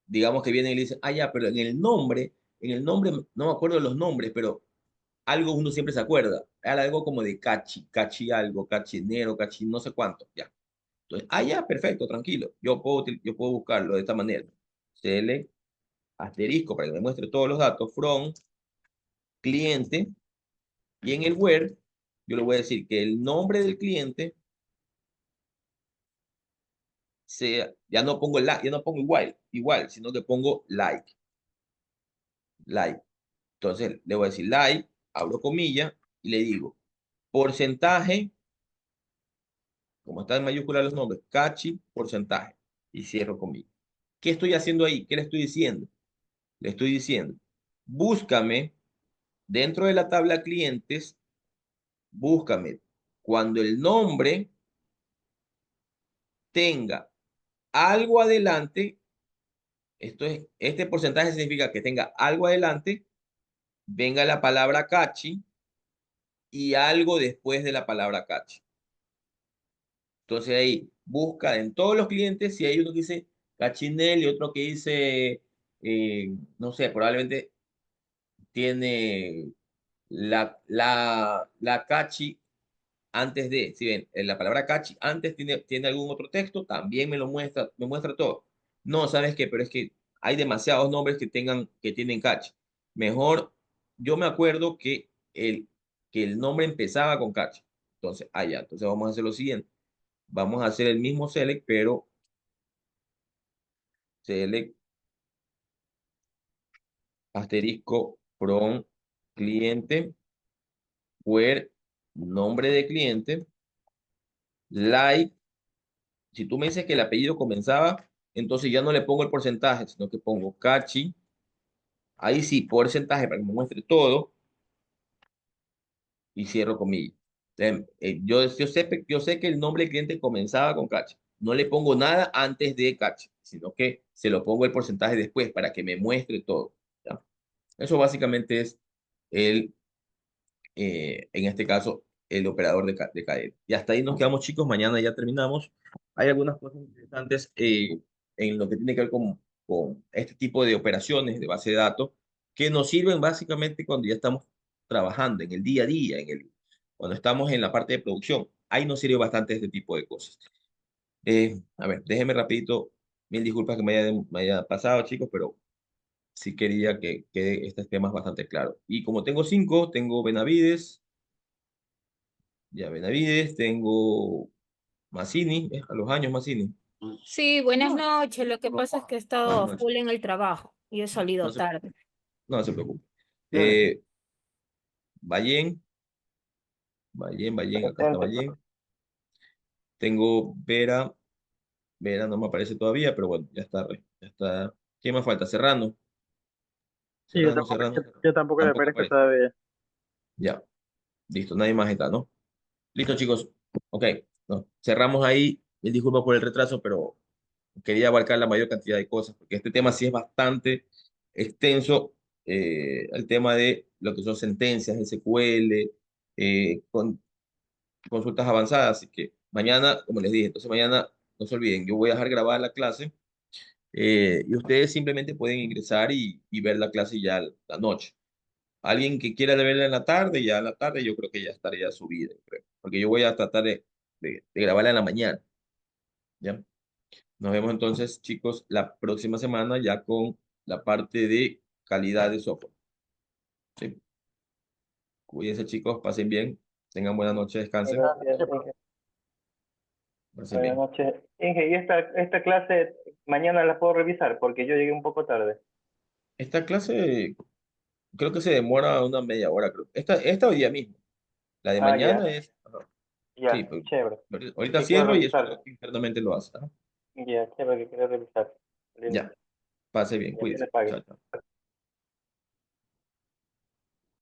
digamos que vienen y le dicen, ah, ya, pero en el nombre, no me acuerdo de los nombres, pero algo uno siempre se acuerda. Era algo como de cachi algo, cachinero, cachi no sé cuánto, ya. Entonces, ah, ya, perfecto, tranquilo. Yo puedo buscarlo de esta manera. CL asterisco para que me muestre todos los datos, from cliente, y en el where yo le voy a decir que el nombre del cliente sea, ya no pongo ya no pongo igual, sino que pongo like. Entonces le voy a decir like, abro comillas y le digo porcentaje, como está en mayúscula los nombres, cachi, porcentaje, y cierro comillas. ¿Qué estoy haciendo ahí? ¿Qué le estoy diciendo? Le estoy diciendo, búscame dentro de la tabla clientes, búscame cuando el nombre tenga algo adelante, este porcentaje significa que tenga algo adelante, venga la palabra cachi y algo después de la palabra cachi. Entonces ahí busca en todos los clientes si hay uno que dice cachinel y otro que dice, no sé, probablemente tiene la cachi antes de, si ven, en la palabra catchy antes tiene algún otro texto, también me muestra todo. No, ¿sabes qué? Pero es que hay demasiados nombres que tienen catchy. Mejor, yo me acuerdo que el nombre empezaba con catchy. Entonces, ya. Entonces vamos a hacer lo siguiente. Vamos a hacer el mismo select, pero select asterisco from cliente, where nombre de cliente, like. Si tú me dices que el apellido comenzaba, entonces ya no le pongo el porcentaje, sino que pongo Cachi. Ahí sí, porcentaje para que me muestre todo y cierro comillas. Yo sé que el nombre del cliente comenzaba con Cachi. No le pongo nada antes de Cachi, sino que se lo pongo el porcentaje después para que me muestre todo. ¿Ya? Eso básicamente es en este caso, el operador de cadena. Y hasta ahí nos quedamos, chicos. Mañana ya terminamos. Hay algunas cosas interesantes en lo que tiene que ver con este tipo de operaciones de base de datos que nos sirven básicamente cuando ya estamos trabajando en el día a día, cuando estamos en la parte de producción. Ahí nos sirve bastante este tipo de cosas. A ver, déjenme rapidito, mil disculpas que me haya pasado, chicos, pero sí quería que quede este tema bastante claro. Y como tengo 5, tengo Benavides, ya Benavides, tengo Mazzini, a los años Mazzini. Sí, buenas No, noches. Lo que pasa es que he buenas estado a noches. full en el trabajo y he No salido se, tarde. no se preocupe. Dale. Eh, Ballén, Ballén, acá está Presente, Ballén. Tengo Vera, Vera no me aparece todavía, pero bueno, ya está, ya está. ¿Quién más falta? Serrano, sí, Serrano, Serrano. yo tampoco le Tampoco aparezco aparece. todavía. Ya, listo, nadie más está, ¿no? Listo, chicos. Ok, no, cerramos ahí. Mil disculpas por el retraso, pero quería abarcar la mayor cantidad de cosas, porque este tema sí es bastante extenso, el tema de lo que son sentencias, SQL, con consultas avanzadas. Así que mañana, como les dije, entonces mañana no se olviden, yo voy a dejar grabada la clase y ustedes simplemente pueden ingresar y ver la clase ya la noche. Alguien que quiera verla en la tarde, ya en la tarde yo creo que ya estaría subida, creo, porque yo voy a tratar de grabarla en la mañana, ¿ya? Nos vemos entonces, chicos, la próxima semana ya con la parte de calidad de software. ¿Sí? Cuídense, chicos, pasen bien, tengan buena noche, descansen, Gracias, Inge. pasen Buenas bien. noches. Inge, ¿y esta clase mañana la puedo revisar? Porque yo llegué un poco tarde. Esta clase creo que se demora una media hora, creo. Esta hoy día mismo. La de Ah, mañana ya, es... ajá. Sí, ya, pues, chévere. ahorita Que quiero cierro y eso revisar. internamente lo hace. Ajá. Ya, chévere, que quiero revisar. Lindo. Ya, pase bien, Ya, que le cuídense. pague. Chao, chao.